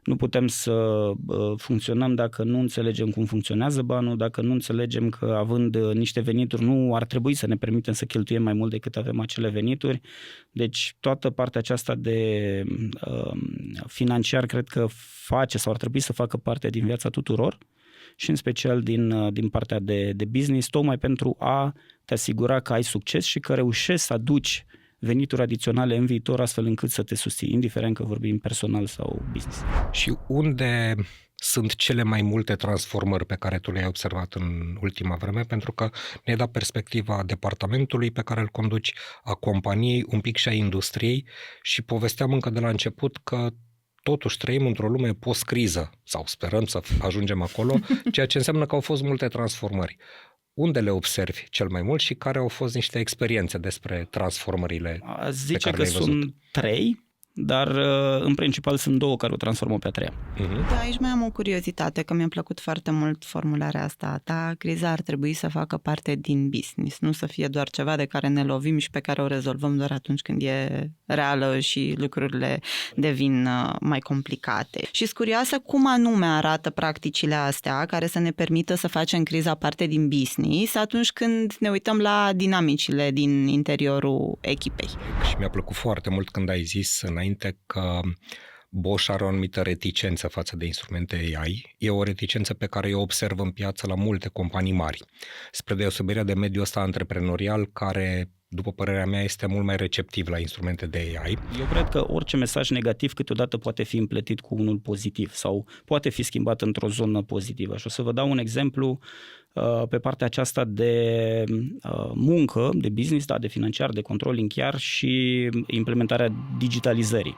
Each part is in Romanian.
Nu putem să funcționăm dacă nu înțelegem cum funcționează banul, dacă nu înțelegem că având niște venituri nu ar trebui să ne permitem să cheltuiem mai mult decât avem acele venituri. Deci toată partea aceasta de financiar cred că face sau ar trebui să facă parte din viața tuturor și în special din partea de business, tocmai pentru a te asigura că ai succes și că reușești să aduci venituri adiționale în viitor astfel încât să te susții, indiferent că vorbim personal sau business. Și unde sunt cele mai multe transformări pe care tu le-ai observat în ultima vreme? Pentru că ne-ai dat perspectiva departamentului pe care îl conduci, a companiei, un pic și a industriei și povesteam încă de la început că totuși trăim într-o lume post-criză sau sperăm să ajungem acolo, ceea ce înseamnă că au fost multe transformări. Unde le observi cel mai mult și care au fost niște experiențe despre transformările Zice pe care că le-ai văzut? sunt 3, dar în principal sunt 2 care o transformă pe a 3-a. Da, aici mai am o curiozitate, că mi-a plăcut foarte mult formularea asta a ta. Criza ar trebui să facă parte din business, nu să fie doar ceva de care ne lovim și pe care o rezolvăm doar atunci când e reală și lucrurile devin mai complicate. Și sunt curioasă cum anume arată practicile astea care să ne permită să facem criza parte din business atunci când ne uităm la dinamicile din interiorul echipei. Și mi-a plăcut foarte mult când ai zis înainte că Bosch are o anumită reticență față de instrumente AI. E o reticență pe care eu observ în piață la multe companii mari, spre deosebire de mediul ăsta antreprenorial care, după părerea mea, este mult mai receptiv la instrumente de AI. Eu cred că orice mesaj negativ câteodată poate fi împletit cu unul pozitiv sau poate fi schimbat într-o zonă pozitivă. Și o să vă dau un exemplu pe partea aceasta de muncă, de business, de financiar, de controlling chiar și implementarea digitalizării.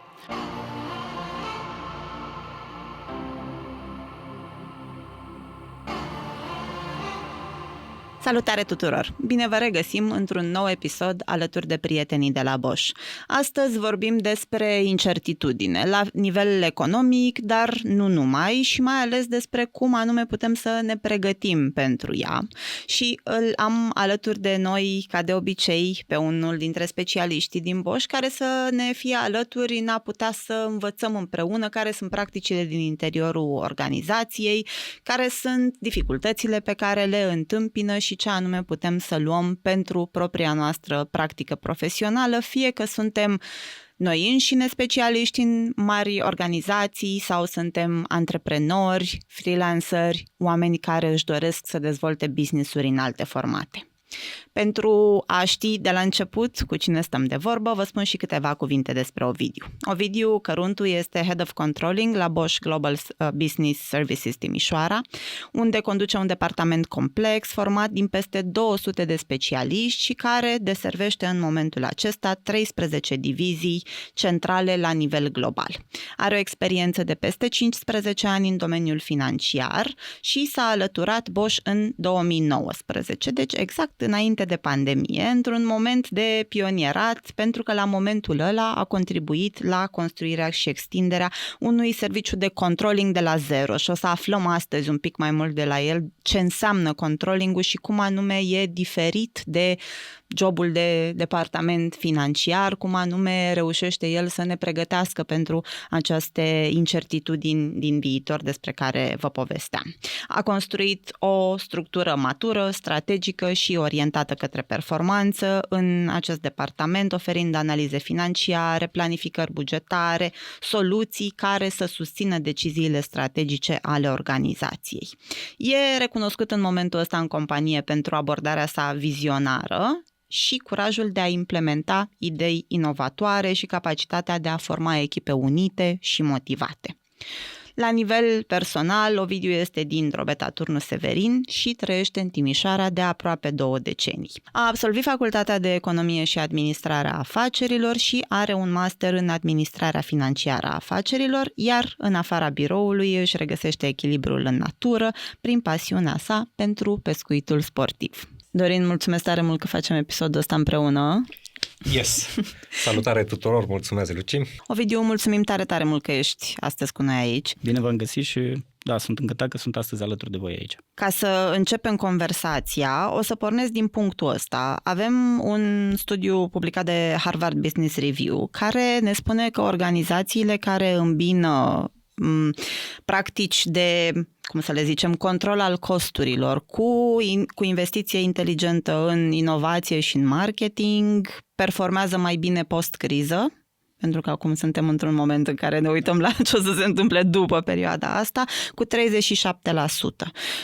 Salutare tuturor! Bine vă regăsim într-un nou episod alături de prietenii de la Bosch. Astăzi vorbim despre incertitudine la nivel economic, dar nu numai, și mai ales despre cum anume putem să ne pregătim pentru ea. Și îl am alături de noi, ca de obicei, pe unul dintre specialiștii din Bosch, care să ne fie alături în a putea să învățăm împreună care sunt practicile din interiorul organizației, care sunt dificultățile pe care le întâmpină și ce anume putem să luăm pentru propria noastră practică profesională, fie că suntem noi înșine specialiști în mari organizații sau suntem antreprenori, freelanceri, oameni care își doresc să dezvolte business-uri în alte formate. Pentru a ști de la început cu cine stăm de vorbă, vă spun și câteva cuvinte despre Ovidiu. Ovidiu Căruntu este Head of Controlling la Bosch Global Business Services Timișoara, unde conduce un departament complex format din peste 200 de specialiști și care deservește în momentul acesta 13 divizii centrale la nivel global. Are o experiență de peste 15 ani în domeniul financiar și s-a alăturat Bosch în 2019, deci exact înainte de pandemie, într-un moment de pionierat, pentru că la momentul ăla a contribuit la construirea și extinderea unui serviciu de controlling de la zero și o să aflăm astăzi un pic mai mult de la el ce înseamnă controlling-ul și cum anume e diferit de jobul de departament financiar, cum anume reușește el să ne pregătească pentru aceste incertitudini din viitor despre care vă povesteam. A construit o structură matură, strategică și orientată către performanță în acest departament, oferind analize financiare, planificări bugetare, soluții care să susțină deciziile strategice ale organizației. E recunoscut în momentul ăsta în companie pentru abordarea sa vizionară și curajul de a implementa idei inovatoare și capacitatea de a forma echipe unite și motivate. La nivel personal, Ovidiu este din Drobeta Turnu Severin și trăiește în Timișoara de aproape 2 decenii. A absolvit Facultatea de Economie și Administrarea Afacerilor și are un master în Administrarea Financiară a Afacerilor, iar în afara biroului își regăsește echilibrul în natură prin pasiunea sa pentru pescuitul sportiv. Dorin, mulțumesc tare mult că facem episodul ăsta împreună. Yes! Salutare tuturor, mulțumesc, Luci! Ovidiu, mulțumim tare mult că ești astăzi cu noi aici. Bine v-am găsit și sunt încântat că sunt astăzi alături de voi aici. Ca să începem conversația, o să pornesc din punctul ăsta. Avem un studiu publicat de Harvard Business Review care ne spune că organizațiile care îmbină practici de, cum să le zicem, control al costurilor, cu investiție inteligentă în inovație și în marketing, performează mai bine post-criză, pentru că acum suntem într-un moment în care ne uităm la ce o să se întâmple după perioada asta, cu 37%.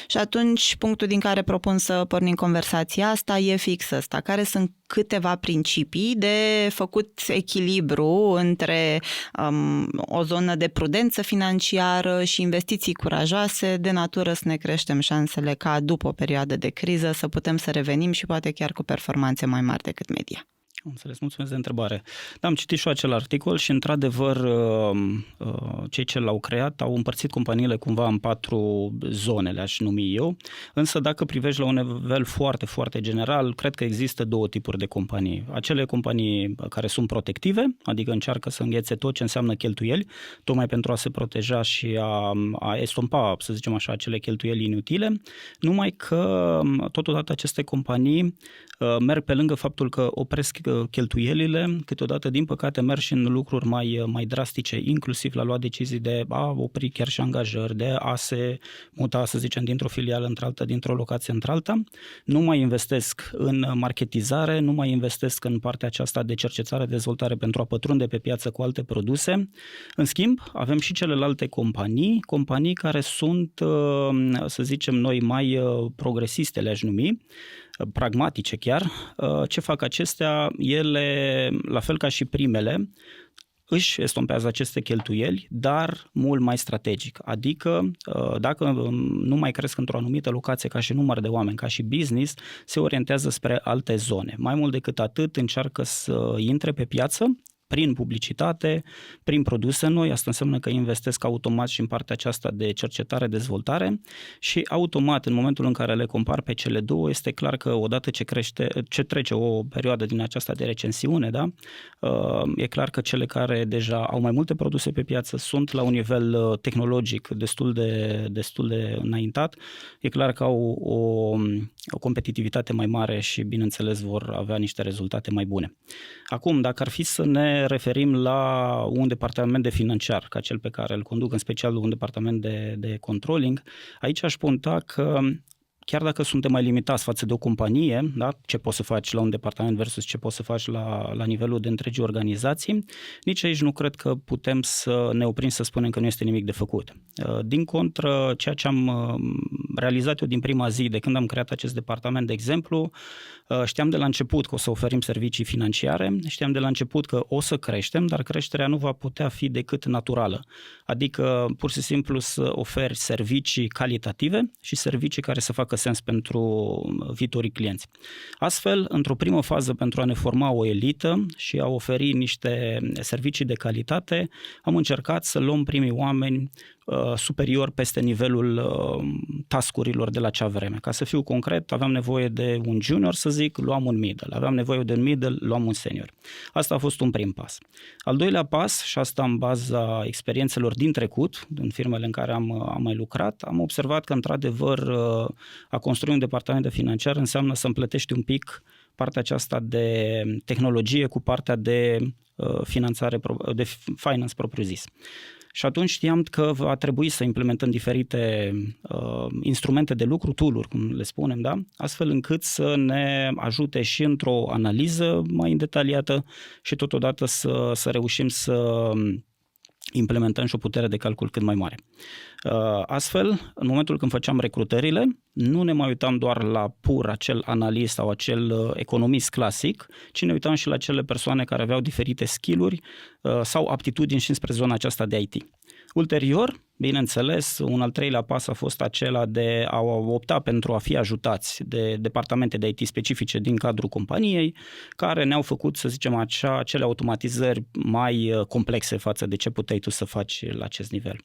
Și atunci, punctul din care propun să pornim conversația asta e fix ăsta, care sunt câteva principii de făcut echilibru între o zonă de prudență financiară și investiții curajoase, de natură să ne creștem șansele ca după o perioadă de criză să putem să revenim și poate chiar cu performanțe mai mari decât media. Am înțeles, mulțumesc de întrebare. Da, am citit și eu acel articol și, într-adevăr, cei ce l-au creat au împărțit companiile cumva în 4 zone, le-aș numi eu, însă dacă privești la un nivel foarte, foarte general, cred că există 2 tipuri de companii. Acele companii care sunt protective, adică încearcă să înghețe tot ce înseamnă cheltuieli, tocmai pentru a se proteja și a estompa, să zicem așa, acele cheltuieli inutile, numai că, totodată, aceste companii merg pe lângă faptul că opresc cheltuielile, câteodată, din păcate, merg și în lucruri mai drastice, inclusiv la luat decizii de a opri chiar și angajări, de a se muta, să zicem, dintr-o filială într-alta, dintr-o locație într-alta. Nu mai investesc în marketizare, nu mai investesc în partea aceasta de cercetare, dezvoltare pentru a pătrunde pe piață cu alte produse. În schimb, avem și celelalte companii care sunt, să zicem noi, mai progresiste, le-aș numi, pragmatice chiar. Ce fac acestea? Ele, la fel ca și primele, își estompează aceste cheltuieli, dar mult mai strategic. Adică, dacă nu mai cresc într-o anumită locație ca și număr de oameni, ca și business, se orientează spre alte zone. Mai mult decât atât, încearcă să intre pe piață prin publicitate, prin produse noi, asta înseamnă că investesc automat și în partea aceasta de cercetare-dezvoltare și automat, în momentul în care le compar pe cele două, este clar că odată ce trece o perioadă din aceasta de recensiune, da, e clar că cele care deja au mai multe produse pe piață sunt la un nivel tehnologic destul de înaintat, e clar că au o competitivitate mai mare și, bineînțeles, vor avea niște rezultate mai bune. Acum, dacă ar fi să ne referim la un departament de financiar, ca cel pe care îl conduc, în special un departament de controlling, aici aș punta că chiar dacă suntem mai limitați față de o companie, da, ce poți să faci la un departament versus ce poți să faci la nivelul de întregi organizații, nici aici nu cred că putem să ne oprim să spunem că nu este nimic de făcut. Din contră, ceea ce am realizat eu din prima zi de când am creat acest departament, de exemplu, știam de la început că o să oferim servicii financiare, știam de la început că o să creștem, dar creșterea nu va putea fi decât naturală. Adică, pur și simplu, să oferi servicii calitative și servicii care să facă sens pentru viitorii clienți. Astfel, într-o primă fază, pentru a ne forma o elită și a oferi niște servicii de calitate, am încercat să luăm primii oameni superior peste nivelul task-urilor de la acea vreme. Ca să fiu concret, aveam nevoie de un junior, să zic, luam un middle. Aveam nevoie de un middle, luam un senior. Asta a fost un prim pas. Al doilea pas, și asta în baza experiențelor din trecut, în firmele în care am mai lucrat, am observat că, într-adevăr, a construi un departament de financiar înseamnă să împletești un pic partea aceasta de tehnologie cu partea de finanțare, de finance propriu-zis. Și atunci știam că va trebui să implementăm diferite instrumente de lucru, tool-uri, cum le spunem, da? Astfel încât să ne ajute și într-o analiză mai detaliată și totodată să reușim să implementăm și o putere de calcul cât mai mare. Astfel, în momentul când făceam recrutările, nu ne mai uitam doar la pur acel analist sau acel economist clasic, ci ne uitam și la cele persoane care aveau diferite skill-uri sau aptitudini și spre zona aceasta de IT. Ulterior, bineînțeles, un al treilea pas a fost acela de a opta pentru a fi ajutați de departamente de IT specifice din cadrul companiei, care ne-au făcut, să zicem, acele automatizări mai complexe față de ce puteai tu să faci la acest nivel.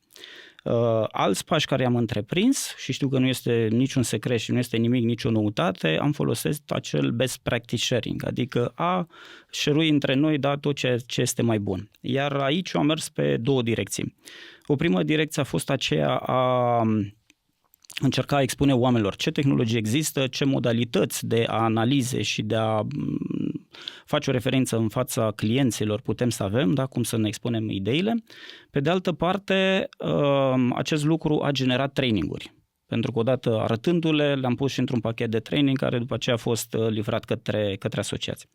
Alți pași care am întreprins, și știu că nu este niciun secret și nu este nimic, nicio noutate, am folosit acel best practice sharing, adică a share-ui între noi, da, tot ce este mai bun. Iar aici eu am mers pe 2 direcții. O primă direcție a fost aceea a încerca a expune oamenilor ce tehnologie există, ce modalități de analize și de a faci o referință în fața clienților, putem să avem, da, cum să ne expunem ideile. Pe de altă parte, acest lucru a generat traininguri. Pentru că odată arătându-le, le-am pus și într-un pachet de training care după aceea a fost livrat către asociații.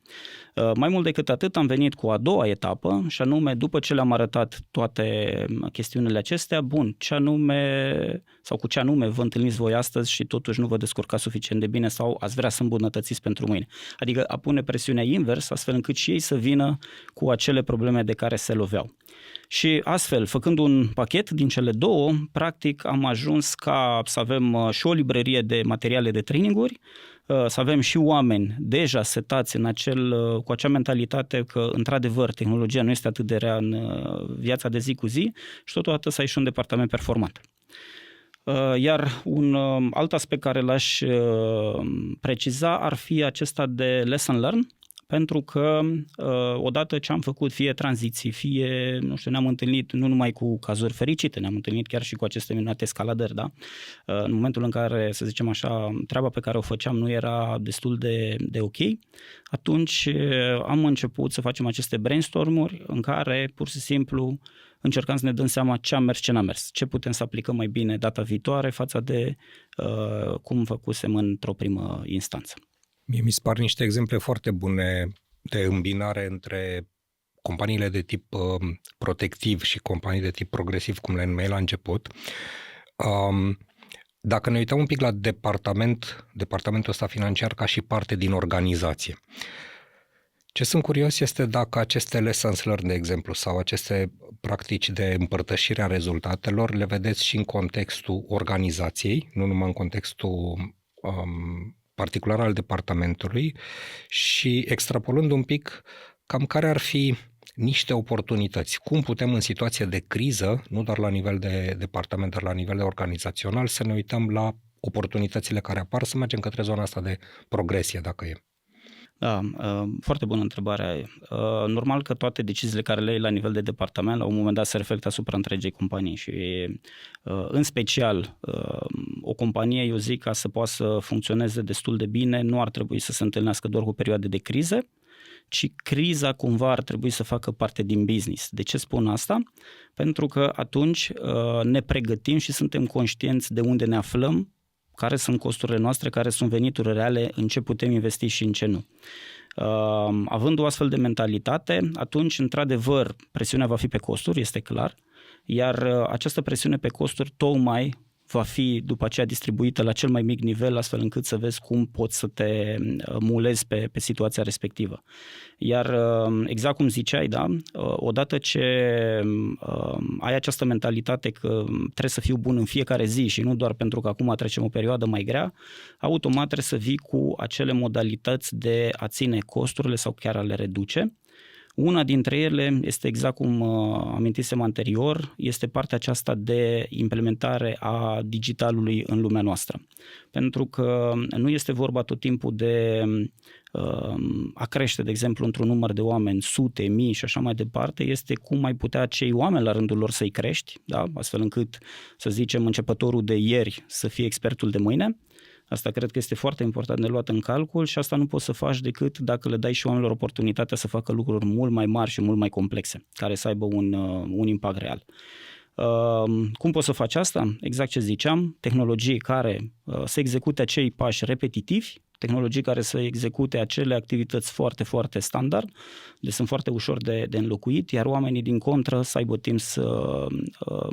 Mai mult decât atât, am venit cu a doua etapă și anume, după ce le-am arătat toate chestiunile acestea, bun, ce anume sau cu ce anume vă întâlniți voi astăzi și totuși nu vă descurcați suficient de bine sau ați vrea să îmbunătățiți pentru mâine. Adică a pune presiunea invers, astfel încât și ei să vină cu acele probleme de care se loveau. Și astfel, făcând un pachet din cele două, practic am ajuns ca să avem și o librărie de materiale de traininguri, să avem și oameni deja setați cu acea mentalitate că, într-adevăr, tehnologia nu este atât de rea în viața de zi cu zi și totodată să ai și un departament performant. Iar un alt aspect care l-aș preciza ar fi acesta de lesson learned, pentru că odată ce am făcut fie tranziții, fie, nu știu, ne-am întâlnit nu numai cu cazuri fericite, ne-am întâlnit chiar și cu aceste minunate escaladări, da? În momentul în care, să zicem așa, treaba pe care o făceam nu era destul de ok, atunci am început să facem aceste brainstorm-uri în care, pur și simplu, încercam să ne dăm seama ce a mers, ce n-a mers, ce putem să aplicăm mai bine data viitoare față de cum făcusem într-o primă instanță. Mie mi se par niște exemple foarte bune de îmbinare între companiile de tip protectiv și companii de tip progresiv, cum le numeai la început. Dacă ne uităm un pic la departamentul ăsta financiar ca și parte din organizație, ce sunt curios este dacă aceste lessons learned, de exemplu, sau aceste practici de împărtășire a rezultatelor le vedeți și în contextul organizației, nu numai în contextul particular al departamentului, și extrapolând un pic cam care ar fi niște oportunități. Cum putem în situație de criză, nu doar la nivel de departament, dar la nivel de organizațional, să ne uităm la oportunitățile care apar, să mergem către zona asta de progresie, dacă e. Da, foarte bună întrebare. Normal că toate deciziile care le iei la nivel de departament la un moment dat se reflectă asupra întregii companii și în special o companie, eu zic, ca să poată să funcționeze destul de bine, nu ar trebui să se întâlnească doar cu perioade de crize, ci criza cumva ar trebui să facă parte din business. De ce spun asta? Pentru că atunci ne pregătim și suntem conștienți de unde ne aflăm, care sunt costurile noastre, care sunt veniturile reale, în ce putem investi și în ce nu. Având o astfel de mentalitate, atunci, într-adevăr, presiunea va fi pe costuri, este clar, iar această presiune pe costuri tocmai va fi după aceea distribuită la cel mai mic nivel, astfel încât să vezi cum poți să te mulezi pe situația respectivă. Iar exact cum ziceai, da, odată ce ai această mentalitate că trebuie să fiu bun în fiecare zi și nu doar pentru că acum trecem o perioadă mai grea, automat trebuie să vii cu acele modalități de a ține costurile sau chiar a le reduce. Una dintre ele este exact cum amintisem anterior, este partea aceasta de implementare a digitalului în lumea noastră. Pentru că nu este vorba tot timpul de a crește, de exemplu, într-un număr de oameni, sute, mii și așa mai departe, este cum ai putea acei oameni la rândul lor să-i crești, da? Astfel încât, să zicem, începătorul de ieri să fie expertul de mâine. Asta cred că este foarte important de luat în calcul și asta nu poți să faci decât dacă le dai și oamenilor oportunitatea să facă lucruri mult mai mari și mult mai complexe, care să aibă un impact real. Cum poți să faci asta? Exact ce ziceam, tehnologii care să execute acei pași repetitivi, tehnologii care să execute acele activități foarte, foarte standard, deci sunt foarte ușor de înlocuit, iar oamenii din contră să aibă timp să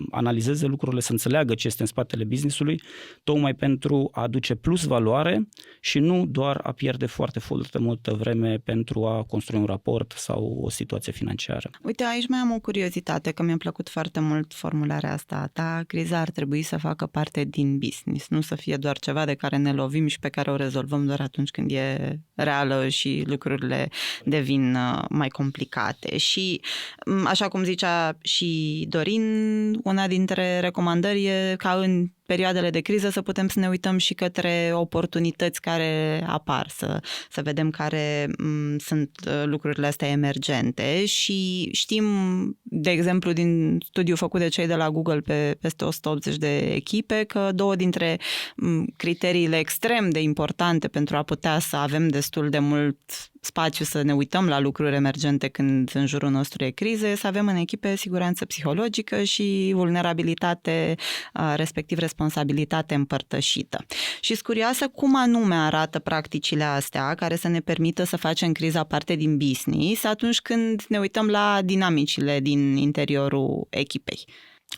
analizeze lucrurile, să înțeleagă ce este în spatele business-ului, tocmai pentru a aduce plus valoare și nu doar a pierde foarte, foarte multă vreme pentru a construi un raport sau o situație financiară. Uite, aici mai am o curiozitate, că mi-a plăcut foarte mult formularea asta a ta. Criza ar trebui să facă parte din business, nu să fie doar ceva de care ne lovim și pe care o rezolvăm doar atunci când e reală și lucrurile devin mai complicate. Și, așa cum zicea și Dorin, una dintre recomandări e ca în perioadele de criză să putem să ne uităm și către oportunități care apar, să vedem care sunt lucrurile astea emergente și știm, de exemplu, din studiul făcut de cei de la Google pe peste 180 de echipe, că două dintre criteriile extrem de importante pentru a putea să avem destul de mult spațiu să ne uităm la lucruri emergente când în jurul nostru e criză, e să avem în echipe siguranță psihologică și vulnerabilitate, respectiv responsabilitate împărtășită. Și sunt curioasă cum anume arată practicile astea care să ne permită să facem criza parte din business atunci când ne uităm la dinamicile din interiorul echipei.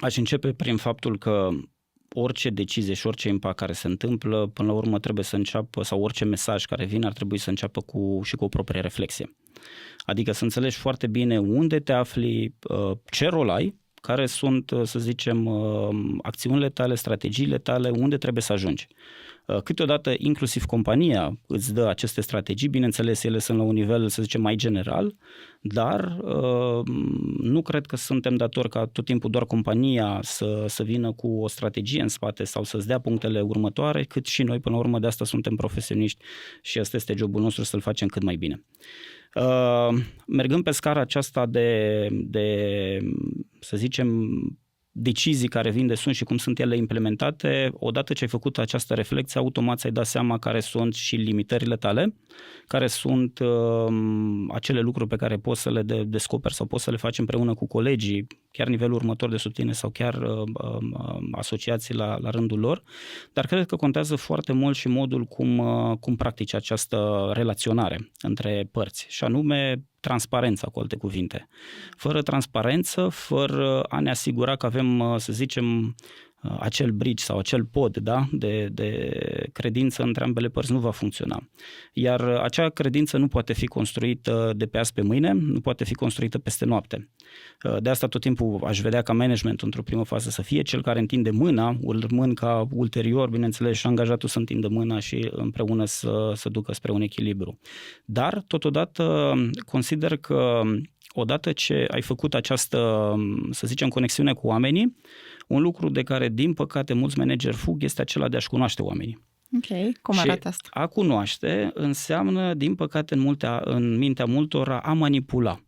Aș începe prin faptul că orice decizie și orice impact care se întâmplă, până la urmă trebuie să înceapă, sau orice mesaj care vine ar trebui să înceapă cu o proprie reflexie. Adică să înțelegi foarte bine unde te afli, ce rol ai, care sunt, să zicem, acțiunile tale, strategiile tale, unde trebuie să ajungi. Câteodată, inclusiv compania îți dă aceste strategii, bineînțeles, ele sunt la un nivel, să zicem, mai general, dar nu cred că suntem datori ca tot timpul doar compania să vină cu o strategie în spate sau să-ți dea punctele următoare, cât și noi, până la urmă, de asta suntem profesioniști și asta este jobul nostru, să-l facem cât mai bine. Mergând pe scara aceasta de să zicem, decizii care vin de sus și cum sunt ele implementate, odată ce ai făcut această reflexie, automat ți-ai dat seama care sunt și limitările tale, care sunt acele lucruri pe care poți să le descoperi sau poți să le faci împreună cu colegii, chiar nivelul următor de sub tine sau chiar asociații la rândul lor, dar cred că contează foarte mult și modul cum practici această relaționare între părți, și anume transparența, cu alte cuvinte. Fără transparență, fără a ne asigura că avem, să zicem, acel bridge sau acel pod, da, de credință între ambele părți, nu va funcționa. Iar acea credință nu poate fi construită de pe azi pe mâine, nu poate fi construită peste noapte. De asta tot timpul aș vedea ca managementul într-o primă fază să fie cel care întinde mâna, urmând ca ulterior, bineînțeles, și angajatul să întindă mâna și împreună să ducă spre un echilibru. Dar, totodată, consider că odată ce ai făcut această, să zicem, conexiune cu oamenii, un lucru de care, din păcate, mulți manageri fug este acela de a-și cunoaște oamenii. Ok, cum arată asta? A cunoaște înseamnă, din păcate, în mintea multora, a manipula.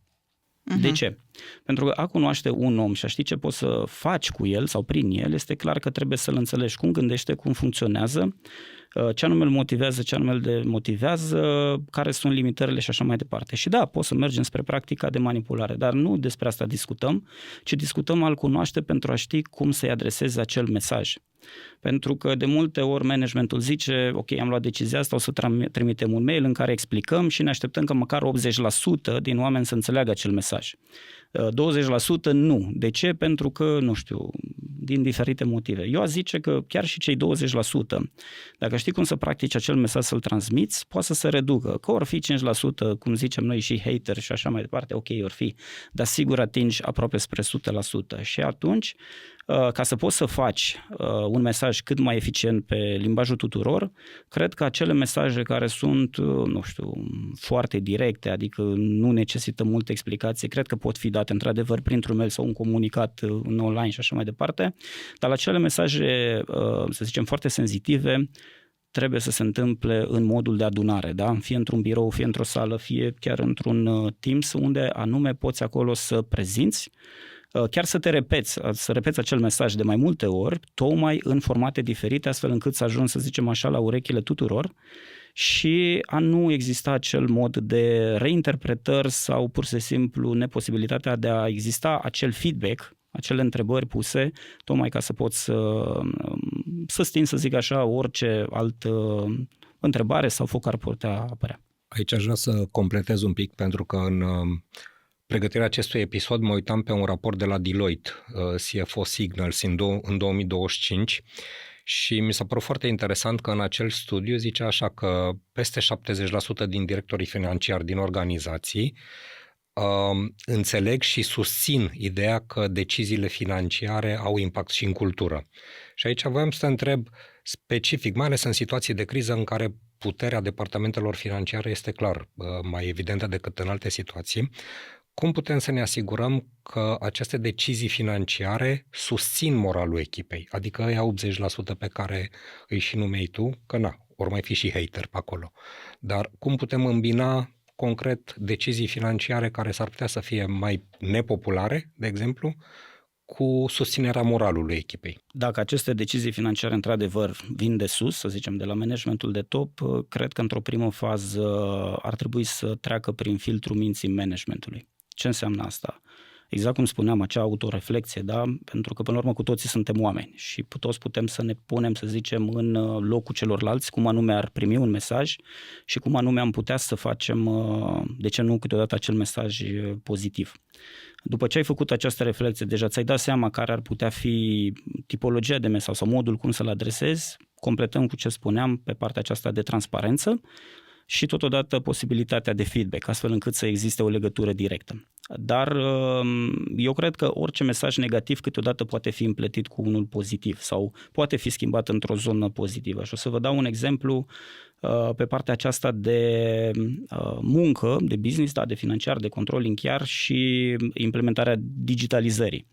De ce? Pentru că a cunoaște un om și a ști ce poți să faci cu el sau prin el, este clar că trebuie să-l înțelegi cum gândește, cum funcționează, ce anume îl motivează, ce anume îl demotivează, care sunt limitările și așa mai departe. Și da, poți să mergem spre practica de manipulare, dar nu despre asta discutăm, ci discutăm a-l cunoaște pentru a ști cum să-i adresezi acel mesaj. Pentru că de multe ori managementul zice, ok, am luat decizia asta, o să trimitem un mail în care explicăm și ne așteptăm că măcar 80% din oameni să înțeleagă acel mesaj. 20% nu. De ce? Pentru că, nu știu, din diferite motive. Eu aș zice că chiar și cei 20%, dacă știi cum să practici acel mesaj să-l transmiți, poate să se reducă. Că ori fi 5%, cum zicem noi, și hater și așa mai departe, ok, ori fi, dar sigur atingi aproape spre 100%. Și atunci, ca să poți să faci un mesaj cât mai eficient pe limbajul tuturor, cred că acele mesaje care sunt, nu știu, foarte directe, adică nu necesită multe explicații, cred că pot fi date într-adevăr printr-un mail sau un comunicat în online și așa mai departe, dar la acele mesaje, să zicem, foarte senzitive, trebuie să se întâmple în modul de adunare, da? Fie într-un birou, fie într-o sală, fie chiar într-un Teams, unde anume poți acolo să prezinți, chiar să repeți acel mesaj de mai multe ori, tocmai în formate diferite, astfel încât să ajungi, să zicem așa, la urechile tuturor și a nu exista acel mod de reinterpretări sau pur și simplu neposibilitatea de a exista acel feedback, acele întrebări puse, tocmai ca să poți să stingi, să zic așa, orice altă întrebare sau foc ar putea apărea. Aici aș vrea să completez un pic, pentru că în pregătirea acestui episod mă uitam pe un raport de la Deloitte, CFO Signals, în 2025, și mi s-a părut foarte interesant că în acel studiu zicea așa că peste 70% din directorii financiari din organizații înțeleg și susțin ideea că deciziile financiare au impact și în cultură. Și aici voiam să te întreb specific, mai ales în situații de criză în care puterea departamentelor financiare este clar mai evidentă decât în alte situații, cum putem să ne asigurăm că aceste decizii financiare susțin moralul echipei? Adică ăia 80% pe care îi și numei tu, că ori mai fi și hater pe acolo. Dar cum putem îmbina concret decizii financiare care s-ar putea să fie mai nepopulare, de exemplu, cu susținerea moralului echipei. Dacă aceste decizii financiare într-adevăr vin de sus, să zicem de la managementul de top, cred că într-o primă fază ar trebui să treacă prin filtrul minții managementului. Ce înseamnă asta? Exact cum spuneam, acea autoreflexie, da? Pentru că până la urmă cu toții suntem oameni și toți putem să ne punem, să zicem, în locul celorlalți, cum anume ar primi un mesaj și cum anume am putea să facem, de ce nu, câteodată acel mesaj pozitiv. După ce ai făcut această reflexie, deja ți-ai dat seama care ar putea fi tipologia de mesaj sau modul cum să-l adresezi, completăm cu ce spuneam pe partea aceasta de transparență și totodată posibilitatea de feedback, astfel încât să existe o legătură directă. Dar eu cred că orice mesaj negativ câteodată poate fi împletit cu unul pozitiv sau poate fi schimbat într-o zonă pozitivă. Și o să vă dau un exemplu pe partea aceasta de muncă, de business, da, de financiar, de controlling chiar și implementarea digitalizării.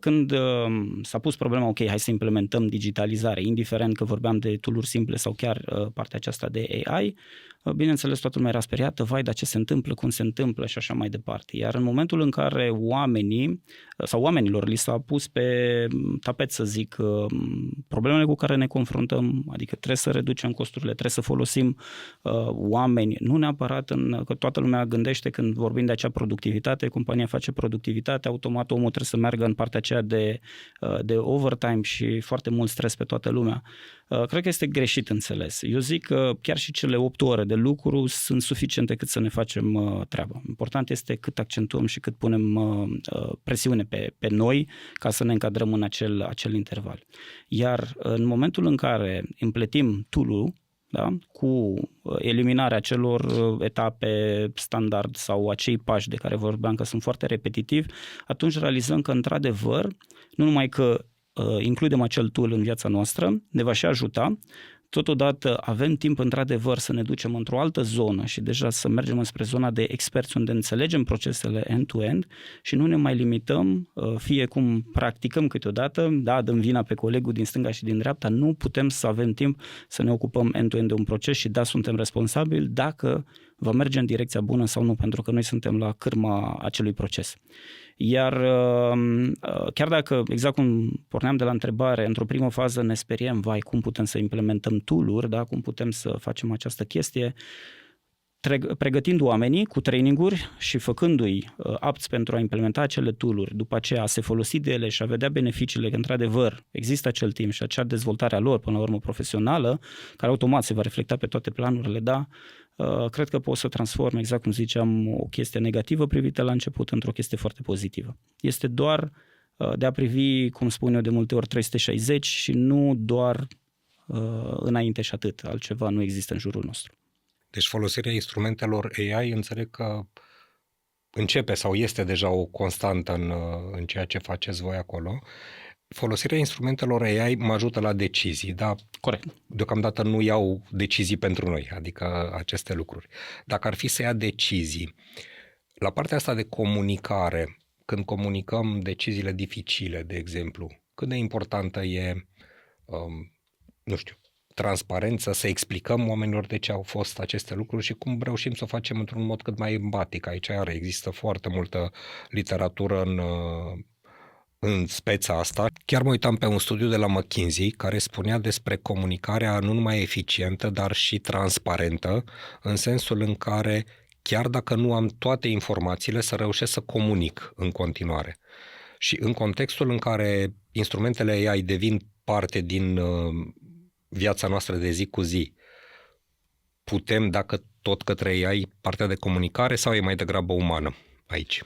Când s-a pus problema, ok, hai să implementăm digitalizare, indiferent că vorbeam de tool-uri simple sau chiar partea aceasta de AI, bineînțeles toată lumea era speriată, vai, dar ce se întâmplă, cum se întâmplă și așa mai departe. Iar în momentul în care oamenilor li s-a pus pe tapet, să zic, problemele cu care ne confruntăm, adică trebuie să reducem costurile, trebuie să folosim oameni, nu neapărat că toată lumea gândește când vorbim de acea productivitate, compania face productivitate, automat omul trebuie să meargă în partea aceea de overtime și foarte mult stres pe toată lumea. Cred că este greșit înțeles. Eu zic că chiar și cele 8 ore de lucru sunt suficiente cât să ne facem treaba. Important este cât accentuăm și cât punem presiune pe noi ca să ne încadrăm în acel interval. Iar în momentul în care împletim tool-ul, da, cu eliminarea celor etape standard sau acei pași de care vorbeam că sunt foarte repetitivi, atunci realizăm că într-adevăr, nu numai că includem acel tool în viața noastră, ne va și ajuta, totodată avem timp într-adevăr să ne ducem într-o altă zonă și deja să mergem înspre zona de experți unde înțelegem procesele end-to-end și nu ne mai limităm, fie cum practicăm câteodată, da, dăm vina pe colegul din stânga și din dreapta, nu putem să avem timp să ne ocupăm end-to-end de un proces și da, suntem responsabili dacă va merge în direcția bună sau nu, pentru că noi suntem la cârma acelui proces. Iar chiar dacă, exact cum porneam de la întrebare, într-o primă fază ne speriem, vai, cum putem să implementăm tool-uri, da? Cum putem să facem această chestie, pregătind oamenii cu training-uri și făcându-i apți pentru a implementa acele tool-uri, după aceea a se folosi de ele și a vedea beneficiile că într-adevăr există acel timp și acea dezvoltare a lor până la urmă profesională, care automat se va reflecta pe toate planurile, da? Cred că pot să transform, exact cum ziceam, o chestie negativă privită la început într-o chestie foarte pozitivă. Este doar de a privi, cum spun eu de multe ori, 360 și nu doar înainte și atât. Altceva nu există în jurul nostru. Deci folosirea instrumentelor AI înțeleg că începe sau este deja o constantă în ceea ce faceți voi acolo. Folosirea instrumentelor AI mă ajută la decizii, dar corect. Deocamdată nu iau decizii pentru noi, adică aceste lucruri. Dacă ar fi să ia decizii, la partea asta de comunicare, când comunicăm deciziile dificile, de exemplu, cât de importantă e, transparență, să explicăm oamenilor de ce au fost aceste lucruri și cum reușim să o facem într-un mod cât mai empatic. Aici există foarte multă literatură în speța asta. Chiar mă uitam pe un studiu de la McKinsey care spunea despre comunicarea nu numai eficientă, dar și transparentă, în sensul în care chiar dacă nu am toate informațiile, să reușesc să comunic în continuare. Și în contextul în care instrumentele AI devin parte din viața noastră de zi cu zi, putem, dacă tot către AI, partea de comunicare sau e mai degrabă umană aici?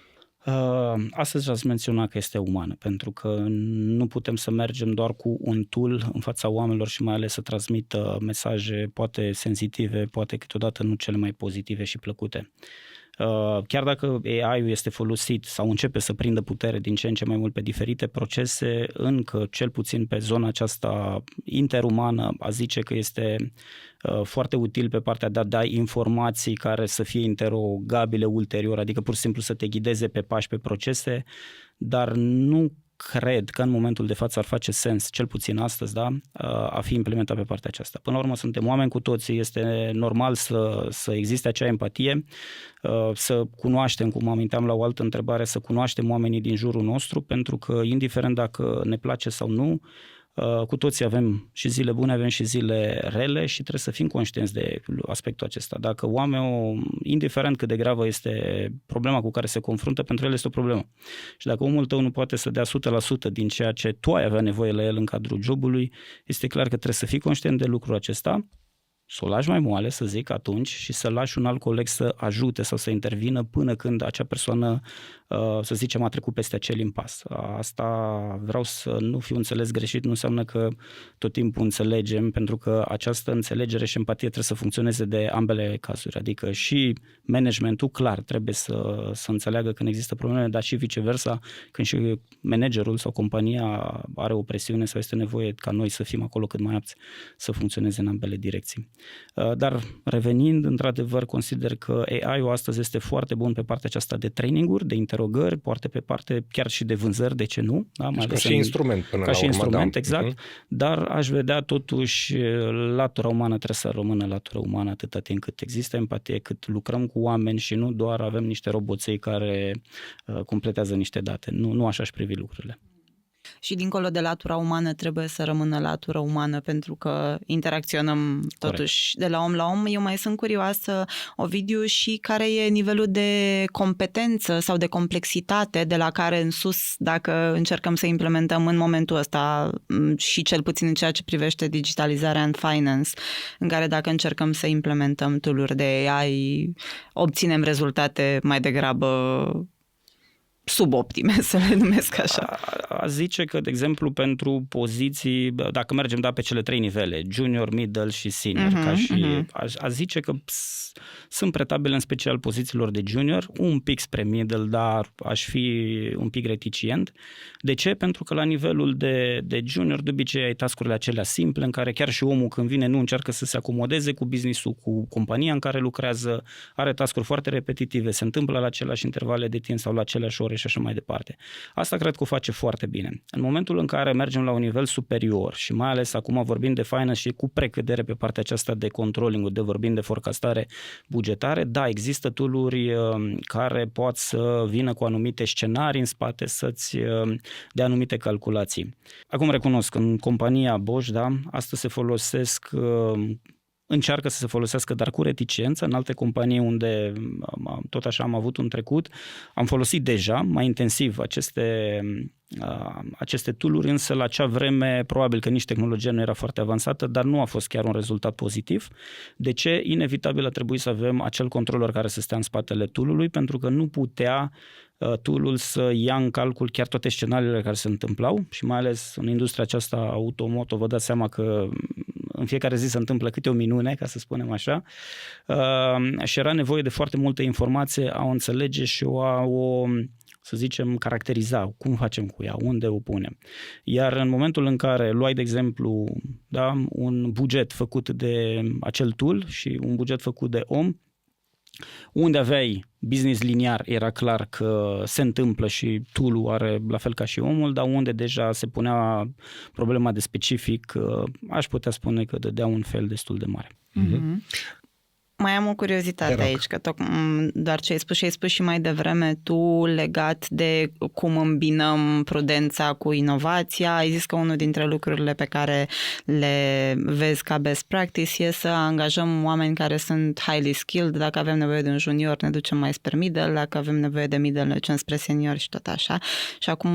Astăzi ați menționat că este umană, pentru că nu putem să mergem doar cu un tool în fața oamenilor și mai ales să transmită mesaje poate senzitive, poate câteodată nu cele mai pozitive și plăcute. Chiar dacă AI-ul este folosit sau începe să prindă putere din ce în ce mai mult pe diferite procese, încă cel puțin pe zona aceasta interumană a zice că este foarte util pe partea de a da informații care să fie interogabile ulterior, adică pur și simplu să te ghideze pe pași, pe procese, dar nu cred că în momentul de față ar face sens, cel puțin astăzi, da, a fi implementat pe partea aceasta. Până la urmă suntem oameni cu toții, este normal să existe acea empatie, să cunoaștem, cum aminteam la o altă întrebare, să cunoaștem oamenii din jurul nostru, pentru că indiferent dacă ne place sau nu, cu toții avem și zile bune, avem și zile rele și trebuie să fim conștienți de aspectul acesta. Dacă oamenii, indiferent cât de gravă este problema cu care se confruntă, pentru el este o problemă. Și dacă omul tău nu poate să dea 100% din ceea ce tu ai avea nevoie la el în cadrul jobului, este clar că trebuie să fii conștient de lucrul acesta, să o lași mai moale, să zic, atunci și să lași un alt coleg să ajute sau să intervină până când acea persoană, să zicem, a trecut peste acel impas. Asta vreau să nu fiu înțeles greșit, nu înseamnă că tot timpul înțelegem, pentru că această înțelegere și empatie trebuie să funcționeze de ambele cazuri. Adică și managementul, clar, trebuie să înțeleagă când există probleme, dar și viceversa, când și managerul sau compania are o presiune sau este nevoie ca noi să fim acolo cât mai apți să funcționeze în ambele direcții. Dar revenind, într-adevăr, consider că AI-ul astăzi este foarte bun pe partea aceasta de training-uri, de interogări, poate pe parte chiar și de vânzări, de ce nu? Da? Mai ca și instrument până la urmă. Ca și instrument, exact. Dar aș vedea totuși latura umană trebuie să rămână latura umană atâta timp cât există empatie, cât lucrăm cu oameni și nu doar avem niște roboței care completează niște date. Nu așa aș privi lucrurile. Și dincolo de latura umană trebuie să rămână latura umană pentru că interacționăm totuși de la om la om. Eu mai sunt curioasă, Ovidiu, și care e nivelul de competență sau de complexitate de la care în sus, dacă încercăm să implementăm în momentul ăsta și cel puțin în ceea ce privește digitalizarea în finance, în care dacă încercăm să implementăm tool-uri de AI, obținem rezultate mai degrabă suboptime, să le numesc așa. A zice că, de exemplu, pentru poziții, dacă mergem pe cele 3 nivele, junior, middle și senior, a zice că sunt pretabile în special pozițiilor de junior, un pic spre middle, dar aș fi un pic reticent. De ce? Pentru că la nivelul de junior, de obicei ai task-urile acelea simple, în care chiar și omul când vine nu încearcă să se acomodeze cu business-ul, cu compania în care lucrează, are task-uri foarte repetitive, se întâmplă la aceleași intervale de timp sau la aceleași ore și așa mai departe. Asta cred că o face foarte bine. În momentul în care mergem la un nivel superior și mai ales acum vorbim de finance și cu precădere pe partea aceasta de controlling, de vorbim de forecastare bugetare, da, există tool-uri care pot să vină cu anumite scenarii în spate, să-ți dea anumite calculații. Acum recunosc că în compania Bosch, da, asta se folosesc încearcă să se folosească, dar cu reticență. În alte companii unde tot așa am avut un trecut, am folosit deja mai intensiv aceste tool-uri, însă la acea vreme probabil că nici tehnologia nu era foarte avansată, dar nu a fost chiar un rezultat pozitiv. De ce? Inevitabil a trebuit să avem acel controller care să stea în spatele tool-ului, pentru că nu putea tool-ul să ia în calcul chiar toate scenariile care se întâmplau și mai ales în industria aceasta automoto, vă dați seama că în fiecare zi se întâmplă câte o minune, ca să spunem așa, și era nevoie de foarte multă informație a o înțelege și o să zicem, caracteriza, cum facem cu ea, unde o punem. Iar în momentul în care luai, de exemplu, da, un buget făcut de acel tool și un buget făcut de om, unde aveai business liniar, era clar că se întâmplă și tool-ul are la fel ca și omul, dar unde deja se punea problema de specific, aș putea spune că dădea un fel destul de mare. Mai am o curiozitate aici, că doar ce ai spus și ai spus și mai devreme tu legat de cum îmbinăm prudența cu inovația. Ai zis că unul dintre lucrurile pe care le vezi ca best practice e să angajăm oameni care sunt highly skilled. Dacă avem nevoie de un junior, ne ducem mai spre middle, dacă avem nevoie de middle, ne ducem spre senior și tot așa. Și acum,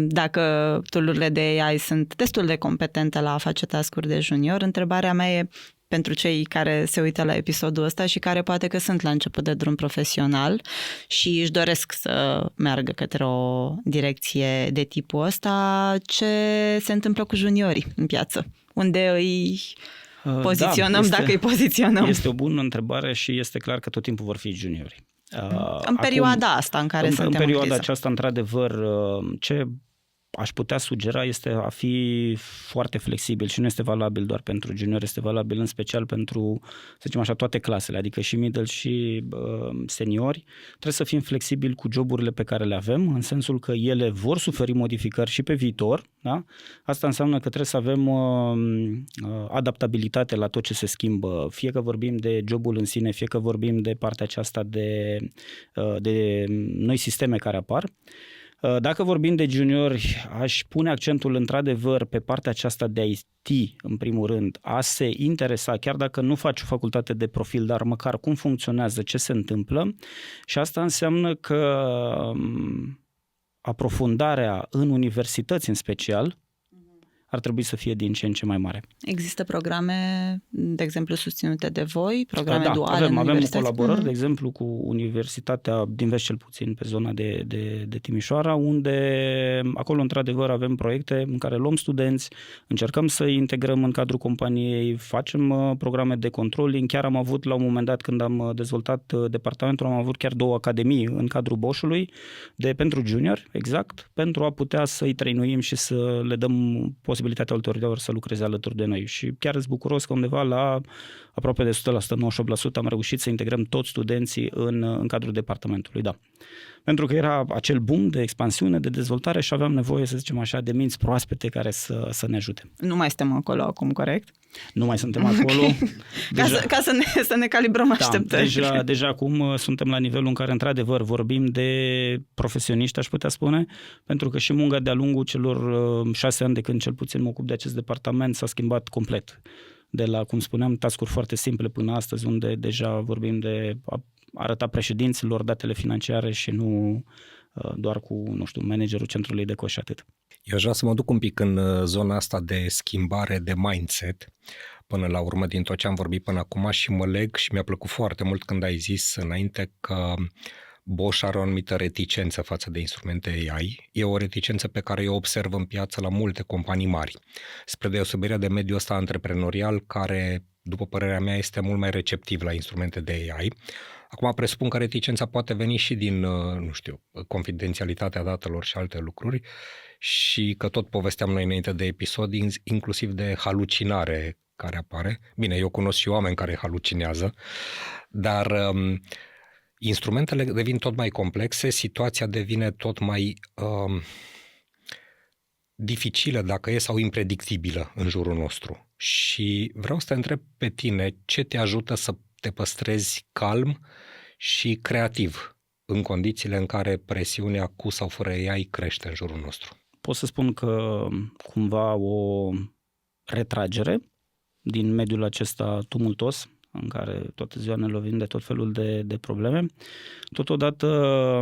dacă tool-urile de AI sunt destul de competente la a face task-uri de junior, întrebarea mea e pentru cei care se uită la episodul ăsta și care poate că sunt la început de drum profesional și își doresc să meargă către o direcție de tipul ăsta, ce se întâmplă cu juniorii în piață? Unde îi poziționăm, dacă îi poziționăm? Este o bună întrebare și este clar că tot timpul vor fi juniori. În perioada asta în care suntem în perioada aceasta, într-adevăr, ce aș putea sugera este a fi foarte flexibil și nu este valabil doar pentru junior, este valabil în special pentru, să zicem așa, toate clasele, adică și middle și seniori. Trebuie să fim flexibili cu joburile pe care le avem, în sensul că ele vor suferi modificări și pe viitor. Da? Asta înseamnă că trebuie să avem adaptabilitate la tot ce se schimbă, fie că vorbim de jobul în sine, fie că vorbim de partea aceasta de noi sisteme care apar. Dacă vorbim de juniori, aș pune accentul într-adevăr pe partea aceasta de IT, în primul rând, a se interesa, chiar dacă nu faci o facultate de profil, dar măcar cum funcționează, ce se întâmplă, și asta înseamnă că aprofundarea în universități în special ar trebui să fie din ce în ce mai mare. Există programe, de exemplu, susținute de voi, programe duale în avem universități? colaborări, de exemplu, cu Universitatea din Vest, cel puțin pe zona de Timișoara, unde acolo, într-adevăr, avem proiecte în care luăm studenți, încercăm să îi integrăm în cadrul companiei, facem programe de controlling. Chiar am avut, la un moment dat, când am dezvoltat departamentul, am avut chiar 2 academii în cadrul Bosch-ului pentru junior, exact, pentru a putea să-i trainuim și să le dăm posibilitatea ulterior să lucreze alături de noi. Și chiar sunt bucuros că undeva la aproape de 100%, 98% am reușit să integrăm toți studenții în cadrul departamentului, da. Pentru că era acel boom de expansiune, de dezvoltare și aveam nevoie, să zicem așa, de minți proaspete care să ne ajute. Nu mai suntem acolo acum, corect? Nu mai suntem acolo. Ca să ne calibrăm așteptări. Deja acum suntem la nivelul în care, într-adevăr, vorbim de profesioniști, aș putea spune, pentru că și munca de-a lungul celor 6 ani de când cel puțin mă ocup de acest departament s-a schimbat complet. De la, cum spuneam, task-uri foarte simple până astăzi, unde deja vorbim de a arăta președinților datele financiare și nu doar cu, nu știu, managerul centrului de coș și atât. Eu aș vrea să mă duc un pic în zona asta de schimbare de mindset, până la urmă, din tot ce am vorbit până acum, și mă leg și mi-a plăcut foarte mult când ai zis înainte că Bosch are o anumită reticență față de instrumente AI. E o reticență pe care eu observ în piață la multe companii mari, spre deosebire de mediul ăsta antreprenorial care, după părerea mea, este mult mai receptiv la instrumente de AI. Acum presupun că reticența poate veni și din, nu știu, confidențialitatea datelor și alte lucruri și că tot povesteam noi înainte de episod, inclusiv de halucinare care apare. Bine, eu cunosc și oameni care halucinează, dar instrumentele devin tot mai complexe, situația devine tot mai dificilă, dacă e, sau impredictibilă în jurul nostru. Și vreau să te întreb pe tine ce te ajută să te păstrezi calm și creativ în condițiile în care presiunea cu sau fără AI crește în jurul nostru. Pot să spun că cumva o retragere din mediul acesta tumultos, în care toată ziua ne lovim de tot felul de probleme. Totodată,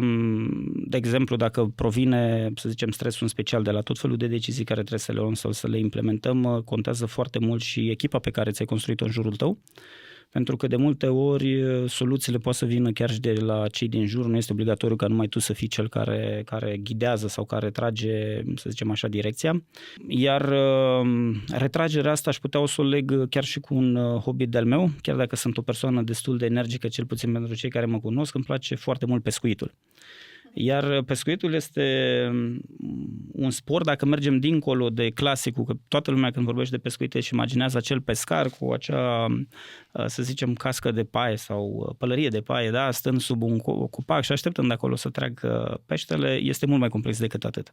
de exemplu, dacă provine, să zicem, stresul special de la tot felul de decizii care trebuie să le luăm sau să le implementăm, contează foarte mult și echipa pe care ți-ai construit-o în jurul tău. Pentru că de multe ori soluțiile pot să vină chiar și de la cei din jur, nu este obligatoriu ca numai tu să fii cel care ghidează sau care trage, să zicem așa, direcția. Iar retragerea asta aș putea să o leg chiar și cu un hobby de-al meu, chiar dacă sunt o persoană destul de energică, cel puțin pentru cei care mă cunosc, îmi place foarte mult pescuitul. Iar pescuitul este un sport, dacă mergem dincolo de clasicul, că toată lumea când vorbește de pescuit își imaginează acel pescar cu acea, să zicem, cască de paie sau pălărie de paie, da, stând sub un copac și așteptând acolo să treacă peștele, este mult mai complex decât atât.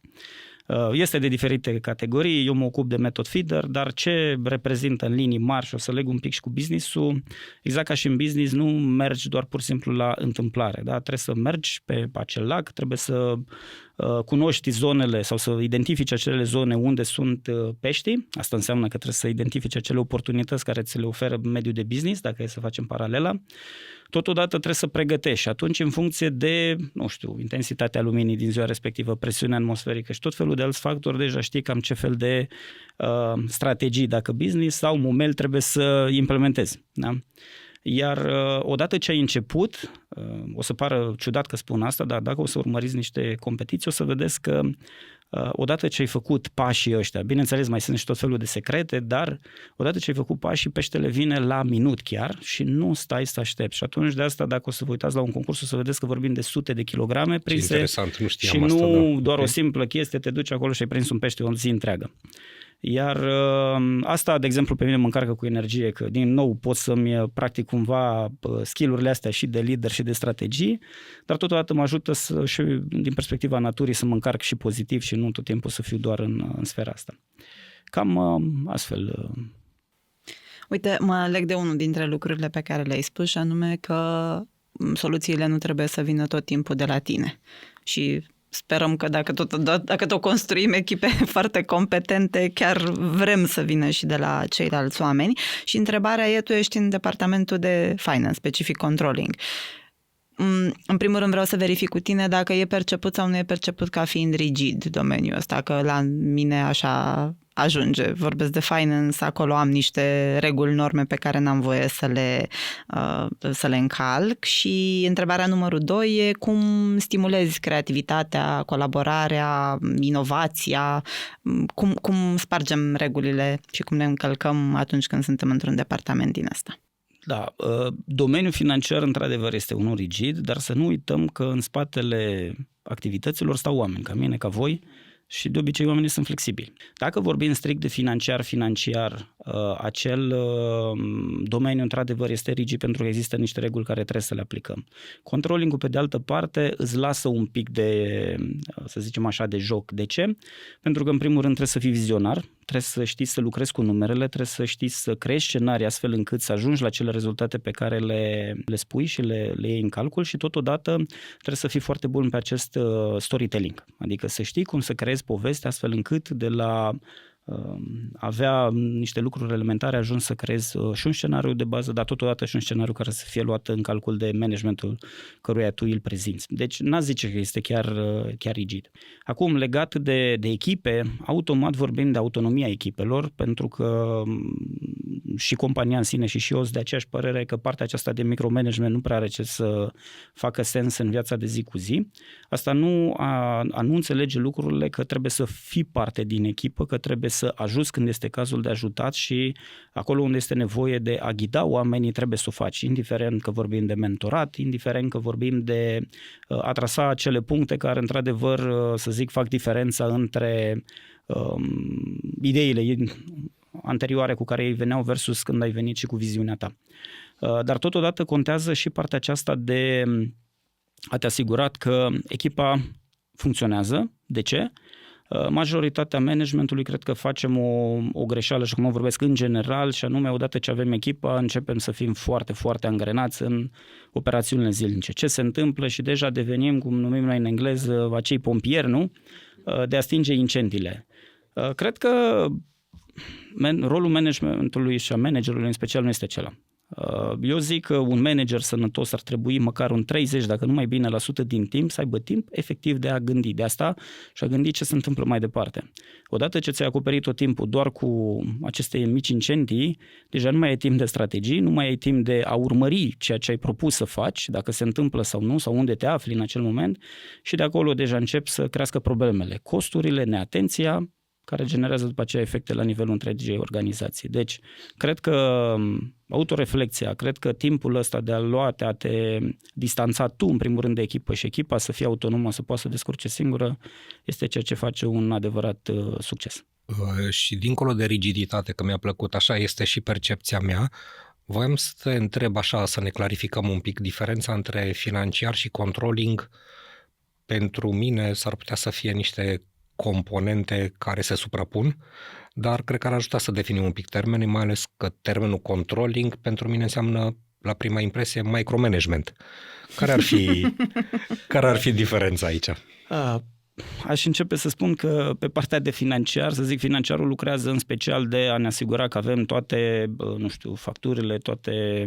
Este de diferite categorii, eu mă ocup de method feeder, dar ce reprezintă în linii mari, și o să leg un pic și cu business-ul, exact ca și în business, nu mergi doar pur și simplu la întâmplare, da? Trebuie să mergi pe acel lac, trebuie să cunoști zonele sau să identifici acele zone unde sunt peștii. Asta înseamnă că trebuie să identifici acele oportunități care ți le oferă mediul de business, dacă e să facem paralela. Totodată trebuie să pregătești și atunci în funcție de, nu știu, intensitatea luminii din ziua respectivă, presiunea atmosferică și tot felul de alți factori, deja știi cam ce fel de strategii, dacă business sau mumel, trebuie să implementezi. Da? Iar odată ce ai început, o să pară ciudat că spun asta, dar dacă o să urmăriți niște competiții, o să vedeți că Odată ce ai făcut pașii ăștia, bineînțeles mai sunt și tot felul de secrete, dar odată ce ai făcut pașii, peștele vine la minut chiar și nu stai să aștepți. Și atunci de asta, dacă o să vă uitați la un concurs, o să vedeți că vorbim de sute de kilograme prinse. Interesant, nu știam și asta, nu doar o simplă chestie, te duci acolo și ai prins un pește o zi întreagă. Iar asta, de exemplu, pe mine mă încarcă cu energie, că din nou pot să-mi practic cumva skill-urile astea și de lider și de strategii, dar totodată mă ajută și din perspectiva naturii să mă încarc și pozitiv și nu tot timpul să fiu doar în sfera asta. Cam astfel. Uite, mă leg de unul dintre lucrurile pe care le-ai spus și anume că soluțiile nu trebuie să vină tot timpul de la tine. Și sperăm că dacă tot construim echipe foarte competente, chiar vrem să vină și de la ceilalți oameni. Și întrebarea e, tu ești în departamentul de finance, specific controlling. În primul rând vreau să verific cu tine dacă e perceput sau nu e perceput ca fiind rigid domeniul ăsta, că la mine așa ajunge. Vorbesc de finance, acolo am niște reguli, norme pe care n-am voie să le încalc și întrebarea numărul 2 e cum stimulezi creativitatea, colaborarea, inovația, cum spargem regulile și cum ne încălcăm atunci când suntem într-un departament din ăsta. Da, domeniul financiar într-adevăr este unul rigid, dar să nu uităm că în spatele activităților stau oameni, ca mine, ca voi, și de obicei oamenii sunt flexibili. Dacă vorbim strict de financiar, acel domeniu într-adevăr este rigid pentru că există niște reguli care trebuie să le aplicăm. Controlling-ul, pe de altă parte, îți lasă un pic de, să zicem așa, de joc. De ce? Pentru că în primul rând trebuie să fii vizionar, trebuie să știi să lucrezi cu numerele, trebuie să știi să creezi scenarii astfel încât să ajungi la cele rezultate pe care le spui și le iei în calcul și totodată trebuie să fii foarte bun pe acest storytelling, adică să știi cum să creezi povestea astfel încât de la avea niște lucruri elementare, ajungi să creezi și un scenariu de bază, dar totodată și un scenariu care să fie luat în calcul de managementul căruia tu îl prezinți. Deci n-aș zice că este chiar rigid. Acum, legat de echipe, automat vorbim de autonomia echipelor, pentru că și compania în sine și eu sunt de aceeași părere că partea aceasta de micromanagement nu prea are ce să facă sens în viața de zi cu zi. Asta a nu înțelege lucrurile că trebuie să fii parte din echipă, că trebuie să ajuți când este cazul de ajutat și acolo unde este nevoie de a ghida oamenii trebuie să o faci, indiferent că vorbim de mentorat, indiferent că vorbim de a trasa acele puncte care într-adevăr, să zic, fac diferența între ideile anterioare cu care ei veneau versus când ai venit și cu viziunea ta. Dar totodată contează și partea aceasta de a te asigura că echipa funcționează. De ce? Majoritatea managementului cred că facem o greșeală și acum vorbesc în general și anume odată ce avem echipa începem să fim foarte, foarte angrenați în operațiunile zilnice. Ce se întâmplă și deja devenim, cum numim noi în engleză, acei pompieri, nu? De a stinge incendiile. Cred că rolul managementului și a managerului în special nu este acela. Eu zic că un manager sănătos ar trebui măcar un 30, dacă nu mai bine, la 100 din timp să aibă timp efectiv de a gândi de asta și a gândi ce se întâmplă mai departe. Odată ce ți-ai acoperit tot timpul doar cu aceste mici incendii, deja nu mai ai timp de strategii, nu mai ai timp de a urmări ceea ce ai propus să faci, dacă se întâmplă sau nu, sau unde te afli în acel moment și de acolo deja încep să crească problemele, costurile, neatenția, care generează după aceea efecte la nivelul întregii organizații. Deci, cred că autoreflexia, cred că timpul ăsta de a te distanța tu, în primul rând, de echipă și echipa să fie autonomă, să poată să descurce singură, este ceea ce face un adevărat succes. Și dincolo de rigiditate, că mi-a plăcut, așa este și percepția mea, voiam să te întreb așa, să ne clarificăm un pic diferența între financiar și controlling. Pentru mine s-ar putea să fie niște componente care se suprapun, dar cred că ar ajuta să definim un pic termenii, mai ales că termenul controlling pentru mine înseamnă, la prima impresie, micromanagement. Care ar fi diferența aici? Aș începe să spun că pe partea de financiar, să zic, financiarul lucrează în special de a ne asigura că avem toate, facturile, toate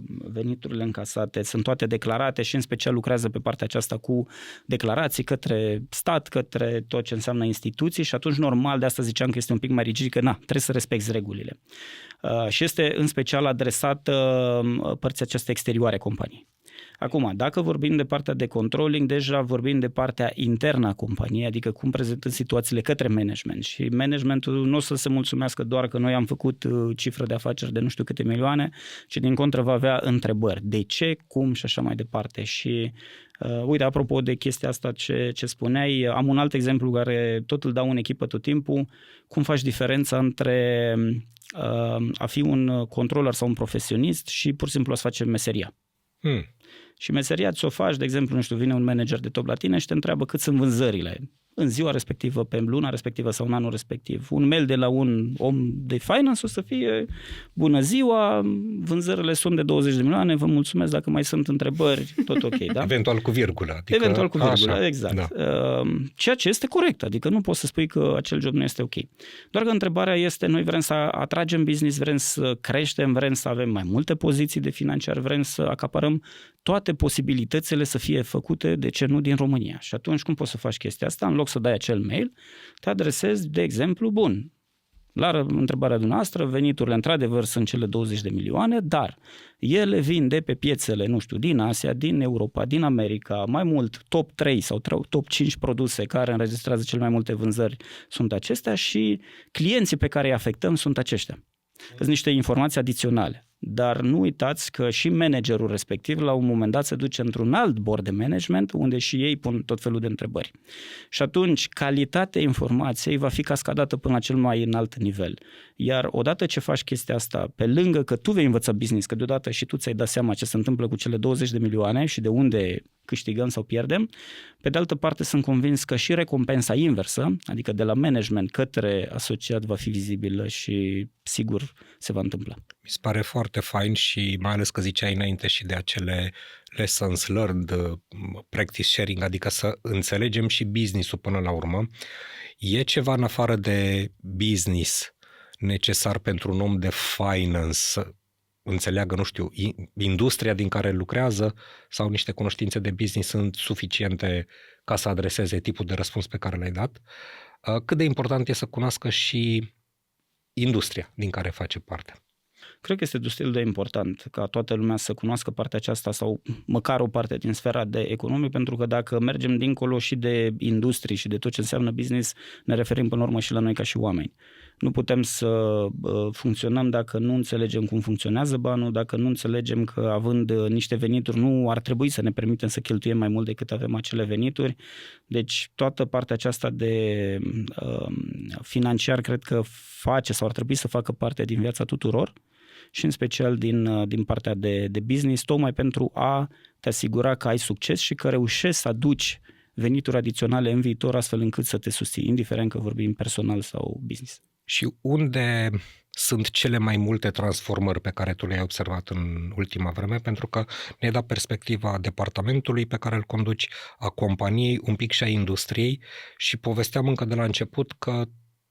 veniturile încasate, sunt toate declarate și în special lucrează pe partea aceasta cu declarații către stat, către tot ce înseamnă instituții și atunci normal, de asta ziceam că este un pic mai rigid, că trebuie să respecti regulile. Și este în special adresată părții acestea exterioare companiei. Acum, dacă vorbim de partea de controlling, deja vorbim de partea internă a companiei, adică cum prezentăm situațiile către management și managementul nu o să se mulțumească doar că noi am făcut cifră de afaceri de nu știu câte milioane, ci din contră va avea întrebări. De ce, cum și așa mai departe. Și uite, apropo de chestia asta ce spuneai, am un alt exemplu care tot îl dau în echipă tot timpul. Cum faci diferența între a fi un controller sau un profesionist și pur și simplu a-ți face meseria. Și meseria ți-o faci, de exemplu, nu știu, vine un manager de top la tine și te întreabă cât sunt vânzările în ziua respectivă, pe luna respectivă sau în anul respectiv. Un mail de la un om de finance o să fie: bună ziua, vânzările sunt de 20 de milioane, vă mulțumesc, dacă mai sunt întrebări, tot ok, da? Eventual cu virgulă. Adică, eventual cu virgulă, așa, exact. Da. Ceea ce este corect, adică nu poți să spui că acel job nu este ok. Doar că întrebarea este, noi vrem să atragem business, vrem să creștem, vrem să avem mai multe poziții de financiar, vrem să acaparăm toate posibilitățile să fie făcute, de ce nu, din România. Și atunci cum poți să faci chestia asta? În loc să dai acel mail, te adresezi, de exemplu, bun, la întrebarea dumneavoastră, veniturile într-adevăr sunt cele 20 de milioane, dar ele vin de pe piețele, nu știu, din Asia, din Europa, din America, mai mult top 3 sau top 5 produse care înregistrează cel mai multe vânzări sunt acestea și clienții pe care îi afectăm sunt aceștia. Sunt niște informații adiționale. Dar nu uitați că și managerul respectiv la un moment dat se duce într-un alt board de management unde și ei pun tot felul de întrebări. Și atunci calitatea informației va fi cascadată până la cel mai înalt nivel. Iar odată ce faci chestia asta, pe lângă că tu vei învăța business, că deodată și tu ți-ai dat seama ce se întâmplă cu cele 20 de milioane și de unde câștigăm sau pierdem, pe de altă parte sunt convins că și recompensa inversă, adică de la management către asociat, va fi vizibilă și sigur se va întâmpla. Mi se pare foarte fain și mai ales că ziceai înainte și de acele lessons learned, practice sharing, adică să înțelegem și business-ul până la urmă. E ceva în afară de business necesar pentru un om de finance să înțeleagă, nu știu, industria din care lucrează sau niște cunoștințe de business sunt suficiente ca să adreseze tipul de răspuns pe care l-ai dat? Cât de important e să cunoască și industria din care face parte? Cred că este destul de important ca toată lumea să cunoască partea aceasta sau măcar o parte din sfera de economie, pentru că dacă mergem dincolo și de industrie și de tot ce înseamnă business, ne referim până la urmă și la noi ca și oameni. Nu putem să funcționăm dacă nu înțelegem cum funcționează banul, dacă nu înțelegem că având niște venituri nu ar trebui să ne permitem să cheltuiem mai mult decât avem acele venituri. Deci toată partea aceasta de financiar cred că face sau ar trebui să facă parte din viața tuturor și în special din partea de business, tocmai pentru a te asigura că ai succes și că reușești să aduci venituri adiționale în viitor astfel încât să te susții, indiferent că vorbim personal sau business. Și unde sunt cele mai multe transformări pe care tu le-ai observat în ultima vreme? Pentru că ne-ai dat perspectiva departamentului pe care îl conduci, a companiei, un pic și a industriei și povesteam încă de la început că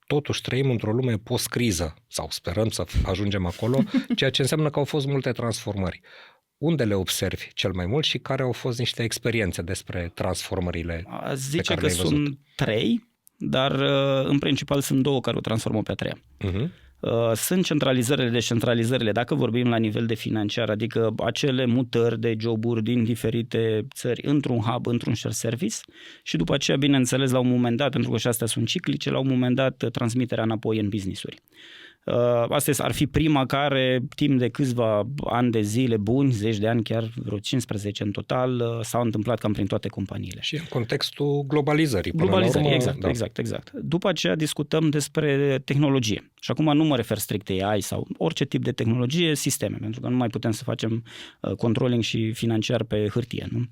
totuși trăim într-o lume post-criză, sau sperăm să ajungem acolo, ceea ce înseamnă că au fost multe transformări. Unde le observi cel mai mult și care au fost niște experiențe despre transformările Zice pe care că le-ai văzut? sunt 3, dar în principal sunt 2 care o transformă pe a 3. Sunt centralizările, descentralizările, dacă vorbim la nivel de financiar, adică acele mutări de joburi din diferite țări într-un hub, într-un share service și după aceea, bineînțeles, la un moment dat, pentru că și astea sunt ciclice, la un moment dat transmiterea înapoi în business-uri. Asta ar fi prima care, timp de câțiva ani de zile buni, 10 de ani, chiar vreo 15 în total, s-au întâmplat cam prin toate companiile. Și în contextul globalizării. Până la urmă, exact. După aceea discutăm despre tehnologie. Și acum nu mă refer strict AI sau orice tip de tehnologie, sisteme, pentru că nu mai putem să facem controlling și financiar pe hârtie. Nu?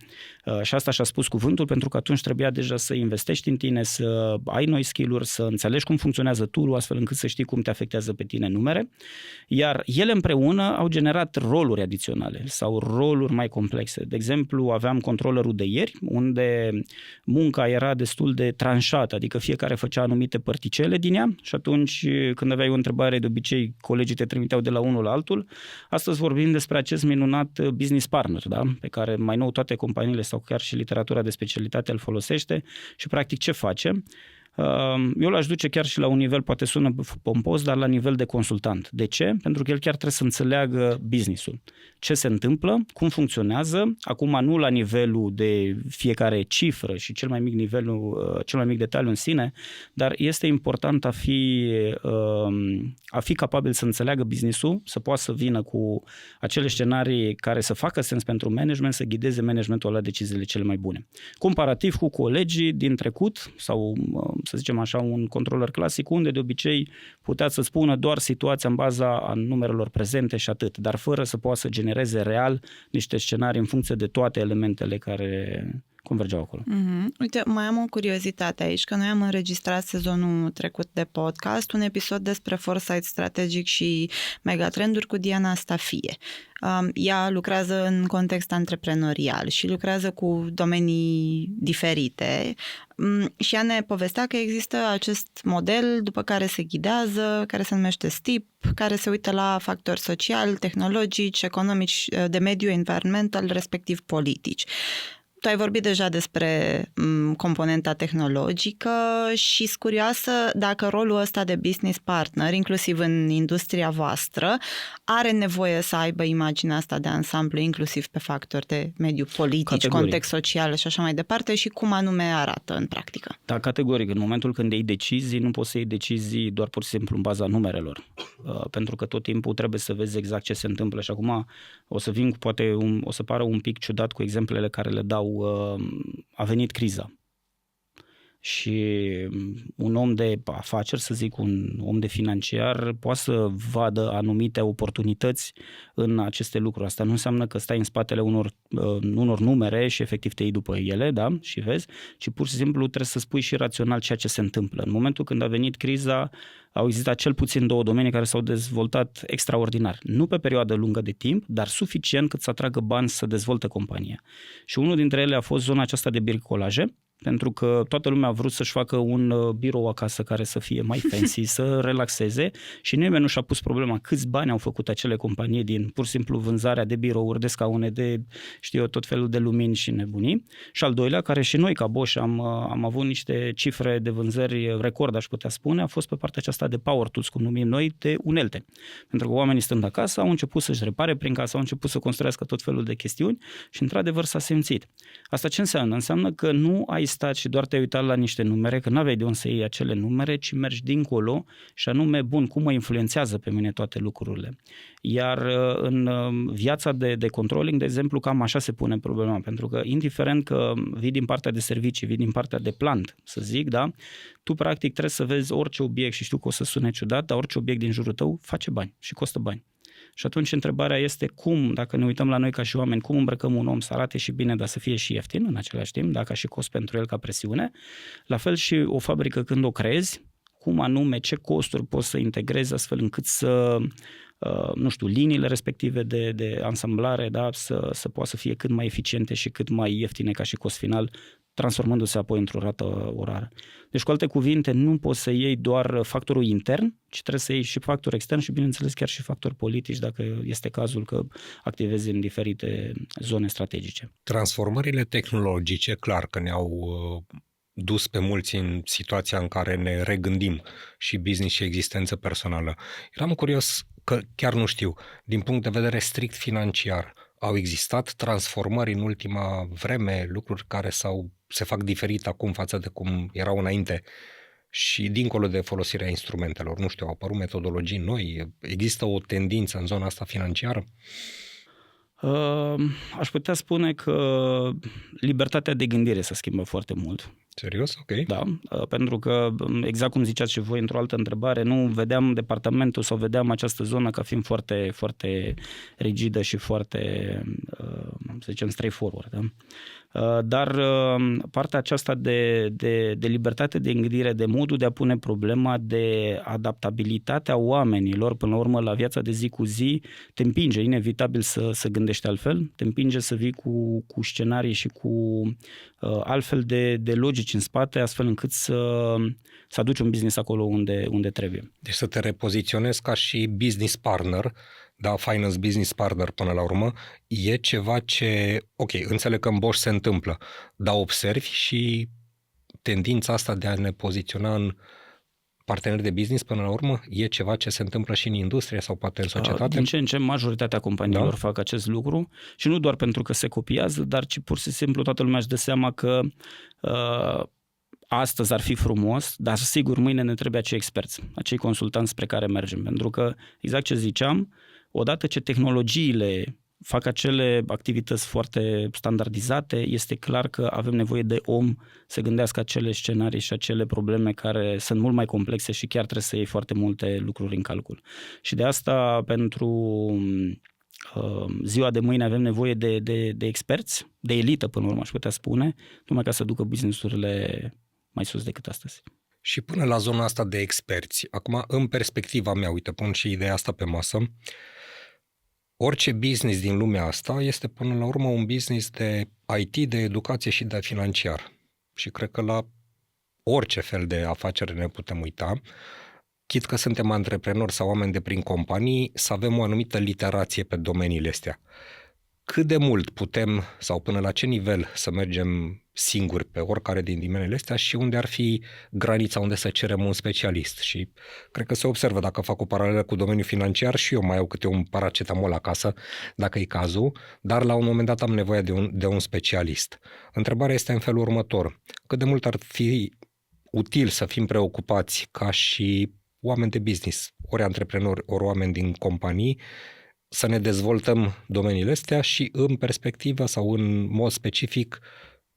Și asta și-a spus cuvântul, pentru că atunci trebuia deja să investești în tine, să ai noi skill-uri, să înțelegi cum funcționează tool-ul, astfel încât să știi cum te afectează pe tine numere, iar ele împreună au generat roluri adiționale sau roluri mai complexe. De exemplu, aveam controllerul de ieri, unde munca era destul de tranșată, adică fiecare făcea anumite părticele din ea și atunci când aveai o întrebare, de obicei colegii te trimiteau de la unul la altul. Astăzi vorbim despre acest minunat business partner, da? Pe care mai nou toate companiile sau chiar și literatura de specialitate îl folosește și practic ce face? Eu l-aș duce chiar și la un nivel, poate sună pompos, dar la nivel de consultant. De ce? Pentru că el chiar trebuie să înțeleagă business-ul. ce se întâmplă, cum funcționează, acum nu la nivelul de fiecare cifră și cel mai mic detaliu în sine, dar este important a fi capabil să înțeleagă business-ul, să poată să vină cu acele scenarii care să facă sens pentru management, să ghideze managementul la deciziile cele mai bune. Comparativ cu colegii din trecut sau, să zicem așa, un controller clasic, unde de obicei putea să spună doar situația în baza a numerelor prezente și atât, dar fără să poată să genereze real niște scenarii în funcție de toate elementele care convergeau acolo. Uite, mai am o curiozitate aici, că noi am înregistrat sezonul trecut de podcast un episod despre foresight strategic și megatrenduri cu Diana Stafie. Ea lucrează în context antreprenorial și lucrează cu domenii diferite și ea ne povestea că există acest model după care se ghidează, care se numește STIP, care se uită la factori sociali, tehnologici, economici, de mediu, environmental, respectiv politici. Tu ai vorbit deja despre componenta tehnologică și sunt curioasă dacă rolul ăsta de business partner, inclusiv în industria voastră, are nevoie să aibă imaginea asta de ansamblu, inclusiv pe factori de mediu politici, categoric, context social și așa mai departe, și cum anume arată în practică. Da, categoric. În momentul când iei decizii, nu poți să iei decizii doar pur și simplu în baza numerelor. Pentru că tot timpul trebuie să vezi exact ce se întâmplă și acum o să vin cu o să pară un pic ciudat cu exemplele care le dau. A venit criza și un om de afaceri, să zic, un om de financiar poate să vadă anumite oportunități în aceste lucruri. Asta nu înseamnă că stai în spatele unor numere și efectiv te iei după ele, da, și vezi, ci pur și simplu trebuie să spui și rațional ceea ce se întâmplă. În momentul când a venit criza, au existat cel puțin 2 domenii care s-au dezvoltat extraordinar. Nu pe perioadă lungă de timp, dar suficient cât să atragă bani să dezvolte compania. Și unul dintre ele a fost zona aceasta de bricolaje, pentru că toată lumea a vrut să-și facă un birou acasă care să fie mai fancy, să relaxeze și nimeni nu și-a pus problema câți bani au făcut acele companii din pur și simplu vânzarea de birouri, de scaune, de tot felul de lumini și nebunii. Și al doilea, care și noi ca Bosch am avut niște cifre de vânzări record, aș putea spune, a fost pe partea aceasta de power tools, cum numim noi, de unelte. Pentru că oamenii stând acasă au început să-și repare prin casă, au început să construiască tot felul de chestiuni și într-adevăr s-a simțit. Asta ce înseamnă? Înseamnă că nu ai stat și doar te-ai uitat la niște numere, că n-aveai de unde să iei acele numere, ci mergi dincolo și anume, bun, cum mă influențează pe mine toate lucrurile. Iar în viața de controlling, de exemplu, cam așa se pune problema, pentru că indiferent că vii din partea de servicii, vii din partea de plant, să zic, da, tu practic trebuie să vezi orice obiect și știu că o să sune ciudat, dar orice obiect din jurul tău face bani și costă bani. Și atunci întrebarea este cum, dacă ne uităm la noi ca și oameni, cum îmbrăcăm un om să arate și bine, dar să fie și ieftin în același timp, dacă și cost pentru el ca presiune. La fel și o fabrică când o creezi, cum anume, ce costuri poți să integrezi astfel încât să, liniile respective de ansamblare, da, să poată să fie cât mai eficiente și cât mai ieftine ca și cost final, transformându-se apoi într-o rată orară. Deci, cu alte cuvinte, nu poți să iei doar factorul intern, ci trebuie să iei și factor extern și, bineînțeles, chiar și factori politici, dacă este cazul că activezi în diferite zone strategice. Transformările tehnologice, clar că ne-au dus pe mulți în situația în care ne regândim și business și existență personală. Eram curios că chiar nu știu, din punct de vedere strict financiar, au existat transformări în ultima vreme, lucruri care se fac diferit acum față de cum erau înainte și dincolo de folosirea instrumentelor? Nu știu, au apărut metodologii noi? Există o tendință în zona asta financiară? Aș putea spune că libertatea de gândire se schimbă foarte mult. Serios? Ok. Da, pentru că, exact cum ziceați și voi într-o altă întrebare, nu vedeam departamentul sau vedeam această zonă ca fiind foarte, foarte rigidă și foarte, să zicem, straightforward. Da? Dar partea aceasta de libertate de gândire, de modul de a pune problema, de adaptabilitatea oamenilor, până la urmă, la viața de zi cu zi, te împinge inevitabil să gândești altfel, te împinge să vii cu scenarii și cu altfel de logici în spate, astfel încât să aduci un business acolo unde trebuie. Deci să te repoziționezi ca și business partner, da, finance business partner până la urmă, e ceva ce, ok, înțeleg că în Bosch se întâmplă, dar observi și tendința asta de a ne poziționa în parteneri de business până la urmă? E ceva ce se întâmplă și în industrie sau poate în societate? Din ce în ce majoritatea companiilor fac acest lucru și nu doar pentru că se copiază, dar ci pur și simplu toată lumea își dă seama că astăzi ar fi frumos, dar sigur mâine ne trebuie acei experți, acei consultanți spre care mergem. Pentru că, exact ce ziceam, odată ce tehnologiile fac acele activități foarte standardizate, este clar că avem nevoie de om să gândească acele scenarii și acele probleme care sunt mult mai complexe și chiar trebuie să iei foarte multe lucruri în calcul. Și de asta, pentru ziua de mâine avem nevoie de experți, de elită până la urmă, aș putea spune, numai ca să ducă business-urile mai sus decât astăzi. Și până la zona asta de experți, acum în perspectiva mea, uite, pun și ideea asta pe masă, orice business din lumea asta este până la urmă un business de IT, de educație și de financiar. Și cred că la orice fel de afacere ne putem uita, chit că suntem antreprenori sau oameni de prin companii, să avem o anumită literație pe domeniile astea. Cât de mult putem sau până la ce nivel să mergem singuri pe oricare din domeniile astea și unde ar fi granița unde să cerem un specialist. Și cred că se observă, dacă fac o paralelă cu domeniul financiar, și eu mai au câte un paracetamol acasă, dacă e cazul, dar la un moment dat am nevoie de un specialist. Întrebarea este în felul următor. Cât de mult ar fi util să fim preocupați ca și oameni de business, ori antreprenori, ori oameni din companii, să ne dezvoltăm domeniile astea și în perspectivă sau în mod specific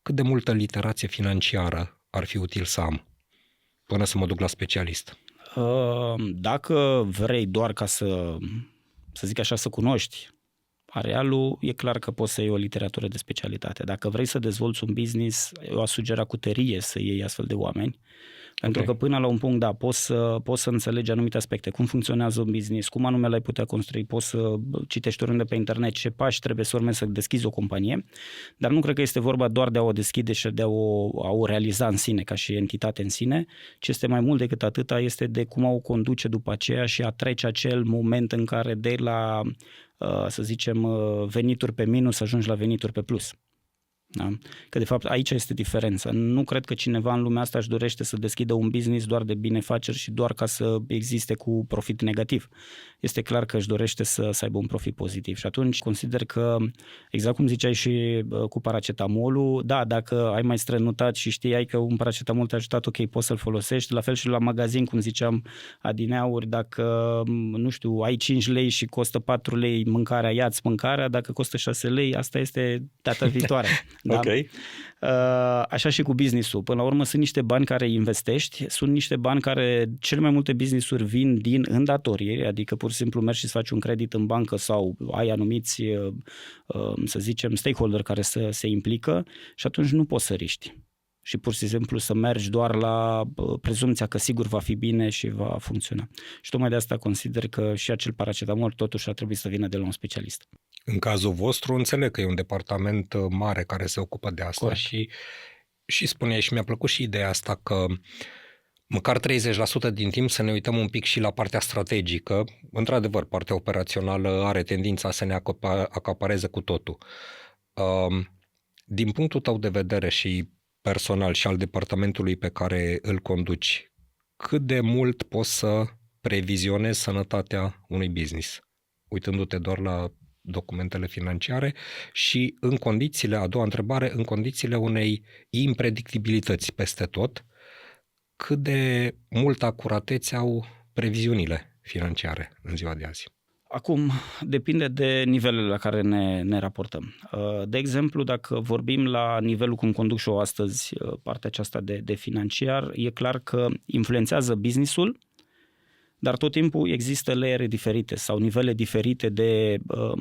cât de multă literație financiară ar fi util să am până să mă duc la specialist? Dacă vrei doar ca să zic așa, să cunoști arealul, e clar că poți să iei o literatură de specialitate. Dacă vrei să dezvolți un business, eu aș sugera cu tărie să iei astfel de oameni. Pentru că până la un punct, da, poți să înțelegi anumite aspecte, cum funcționează un business, cum anume l-ai putea construi, poți să citești oriunde pe internet ce pași trebuie să urmezi să deschizi o companie, dar nu cred că este vorba doar de a o deschide și de a o realiza în sine, ca și entitate în sine, ci este mai mult decât atâta, este de cum o conduce după aceea și a trece acel moment în care de la, să zicem, venituri pe minus ajungi la venituri pe plus. Da? Că de fapt aici este diferența. Nu cred că cineva în lumea asta își dorește să deschidă un business doar de binefaceri și doar ca să existe cu profit negativ. Este clar că își dorește să aibă un profit pozitiv și atunci consider că, exact cum ziceai și cu paracetamolul, da, dacă ai mai strănutat și știai că un paracetamol te-a ajutat, ok, poți să-l folosești, la fel și la magazin, cum ziceam adineauri, dacă, nu știu, ai 5 lei și costă 4 lei mâncarea, ia-ți mâncarea, dacă costă 6 lei, asta este data viitoare. Da? Ok. Așa și cu business-ul. Până la urmă sunt niște bani care investești, sunt niște bani care cele mai multe business-uri vin din îndatoriri, adică pur și simplu mergi și îți faci un credit în bancă sau ai anumiți, să zicem, stakeholder care se implică și atunci nu poți să riști. Și pur și simplu să mergi doar la prezumția că sigur va fi bine și va funcționa. Și tocmai de asta consider că și acel paracetamol totuși ar trebui să vină de la un specialist. În cazul vostru, înțeleg că e un departament mare care se ocupă de asta. Corect. Și spuneai și mi-a plăcut și ideea asta că măcar 30% din timp să ne uităm un pic și la partea strategică. Într-adevăr, partea operațională are tendința să ne acapareze cu totul. Din punctul tău de vedere și personal și al departamentului pe care îl conduci, cât de mult poți să previzionezi sănătatea unui business, uitându-te doar la documentele financiare și în condițiile, a doua întrebare, în condițiile unei impredictibilități peste tot, cât de multă acuratețe au previziunile financiare în ziua de azi? Acum, depinde de nivelele la care ne raportăm. De exemplu, dacă vorbim la nivelul cum conduc și eu astăzi partea aceasta de financiar, e clar că influențează business-ul, dar tot timpul există layere diferite sau nivele diferite de,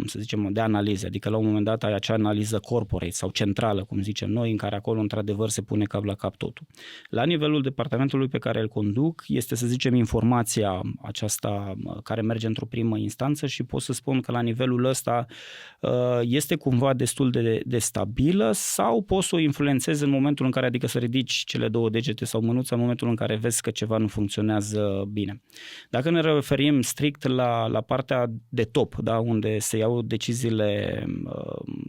să zicem, de analize. Adică la un moment dat ai acea analiză corporate sau centrală, cum zicem noi, în care acolo într-adevăr se pune cap la cap totul. La nivelul departamentului pe care îl conduc este, să zicem, informația aceasta care merge într-o primă instanță și pot să spun că la nivelul ăsta este cumva destul de stabilă sau poți să o influențezi în momentul în care, adică să ridici cele două degete sau mânuța în momentul în care vezi că ceva nu funcționează bine. Dacă ne referim strict la partea de top, da, unde se iau deciziile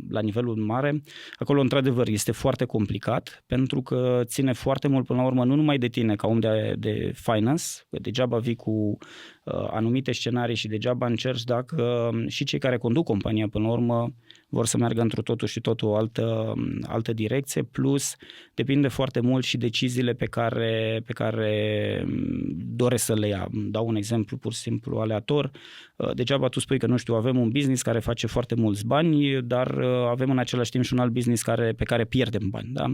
la nivelul mare, acolo într-adevăr este foarte complicat, pentru că ține foarte mult până la urmă nu numai de tine ca om de finance, că degeaba vii cu anumite scenarii și degeaba încerci dacă și cei care conduc compania până la urmă vor să meargă într-o totul și totul o altă direcție, plus depinde foarte mult și deciziile pe care doresc să le ia. Dau un exemplu pur și simplu aleator. Degeaba tu spui că, nu știu, avem un business care face foarte mulți bani, dar avem în același timp și un alt business pe care pierdem bani. Da?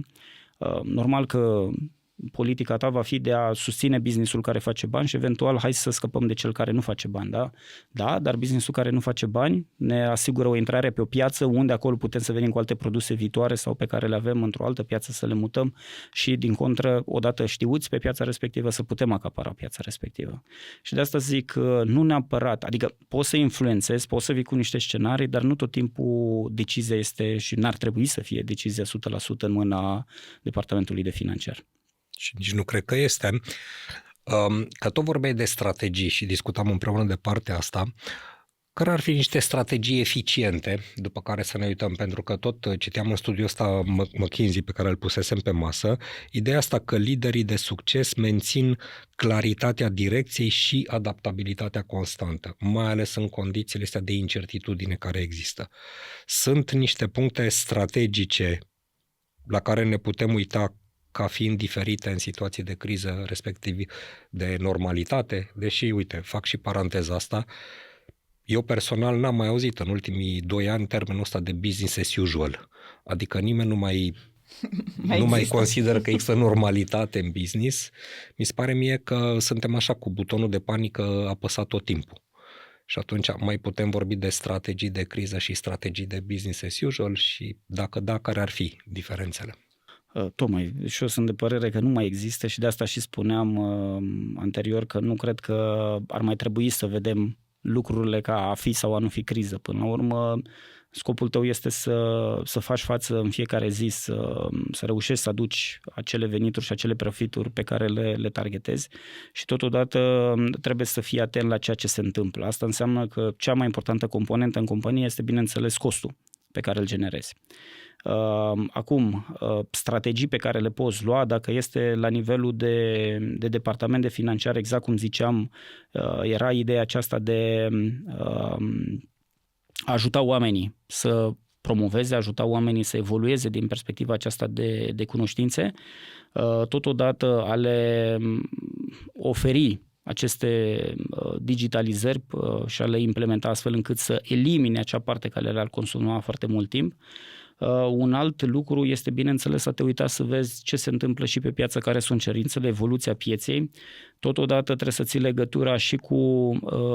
Normal că politica ta va fi de a susține businessul care face bani și eventual hai să scăpăm de cel care nu face bani, da? Da, dar businessul care nu face bani ne asigură o intrare pe o piață unde acolo putem să venim cu alte produse viitoare sau pe care le avem într-o altă piață să le mutăm și din contră, odată știuți pe piața respectivă, să putem acapara piața respectivă. Și de asta zic, nu neapărat, adică poți să influențezi, poți să vii cu niște scenarii, dar nu tot timpul decizia este și n-ar trebui să fie decizia 100% în mâna departamentului de financiar. Și nici nu cred că este. Că tot vorbeai de strategii și discutam împreună de partea asta, care ar fi niște strategii eficiente după care să ne uităm, pentru că tot citeam în studiul ăsta McKinsey pe care îl pusesem pe masă, ideea asta că liderii de succes mențin claritatea direcției și adaptabilitatea constantă, mai ales în condițiile astea de incertitudine care există. Sunt niște puncte strategice la care ne putem uita ca fiind diferite în situații de criză, respectiv de normalitate, deși, uite, fac și paranteza asta, eu personal n-am mai auzit în ultimii 2 ani termenul ăsta de business as usual, adică nimeni nu mai consideră că există normalitate în business. Mi se pare mie că suntem așa cu butonul de panică apăsat tot timpul. Și atunci mai putem vorbi de strategii de criză și strategii de business as usual și dacă da, care ar fi diferențele? Tocmai, și eu sunt de părere că nu mai există și de asta și spuneam anterior că nu cred că ar mai trebui să vedem lucrurile ca a fi sau a nu fi criză. Până la urmă, scopul tău este să faci față în fiecare zi, să reușești să aduci acele venituri și acele profituri pe care le targetezi și totodată trebuie să fii atent la ceea ce se întâmplă. Asta înseamnă că cea mai importantă componentă în companie este, bineînțeles, costul pe care îl generezi. Acum, strategii pe care le poți lua, dacă este la nivelul de departament de financiar, exact cum ziceam, era ideea aceasta de a ajuta oamenii să promoveze, ajuta oamenii să evolueze din perspectiva aceasta de cunoștințe, totodată a le oferi aceste digitalizări și a le implementa astfel încât să elimine acea parte care le-ar consuma foarte mult timp. Un alt lucru este, bineînțeles, să te uita să vezi ce se întâmplă și pe piață, care sunt cerințele, evoluția pieței. Totodată trebuie să ții legătura și cu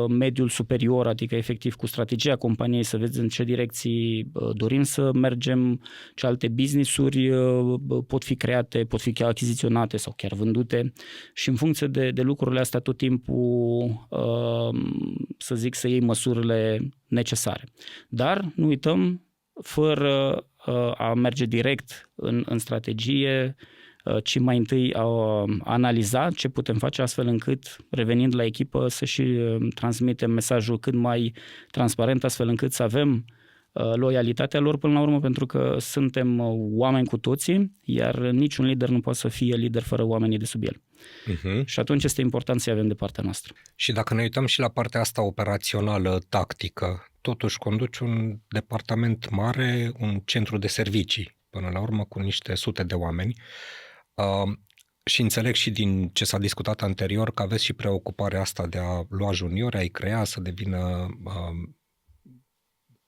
mediul superior, adică efectiv cu strategia companiei, să vezi în ce direcții dorim să mergem, ce alte business-uri pot fi create, pot fi chiar achiziționate sau chiar vândute și în funcție de lucrurile astea tot timpul, să zic, să iei măsurile necesare. Dar nu uităm, fără a merge direct în strategie, ci mai întâi a analiza ce putem face astfel încât, revenind la echipă, să și transmitem mesajul cât mai transparent, astfel încât să avem loialitatea lor până la urmă, pentru că suntem oameni cu toții, iar niciun lider nu poate să fie lider fără oamenii de sub el. Și atunci este important să avem de partea noastră. Și dacă ne uităm și la partea asta operațională, tactică, totuși conduci un departament mare, un centru de servicii, până la urmă cu niște sute de oameni. Și înțeleg și din ce s-a discutat anterior că aveți și preocuparea asta de a lua juniori, a-i crea, să devină,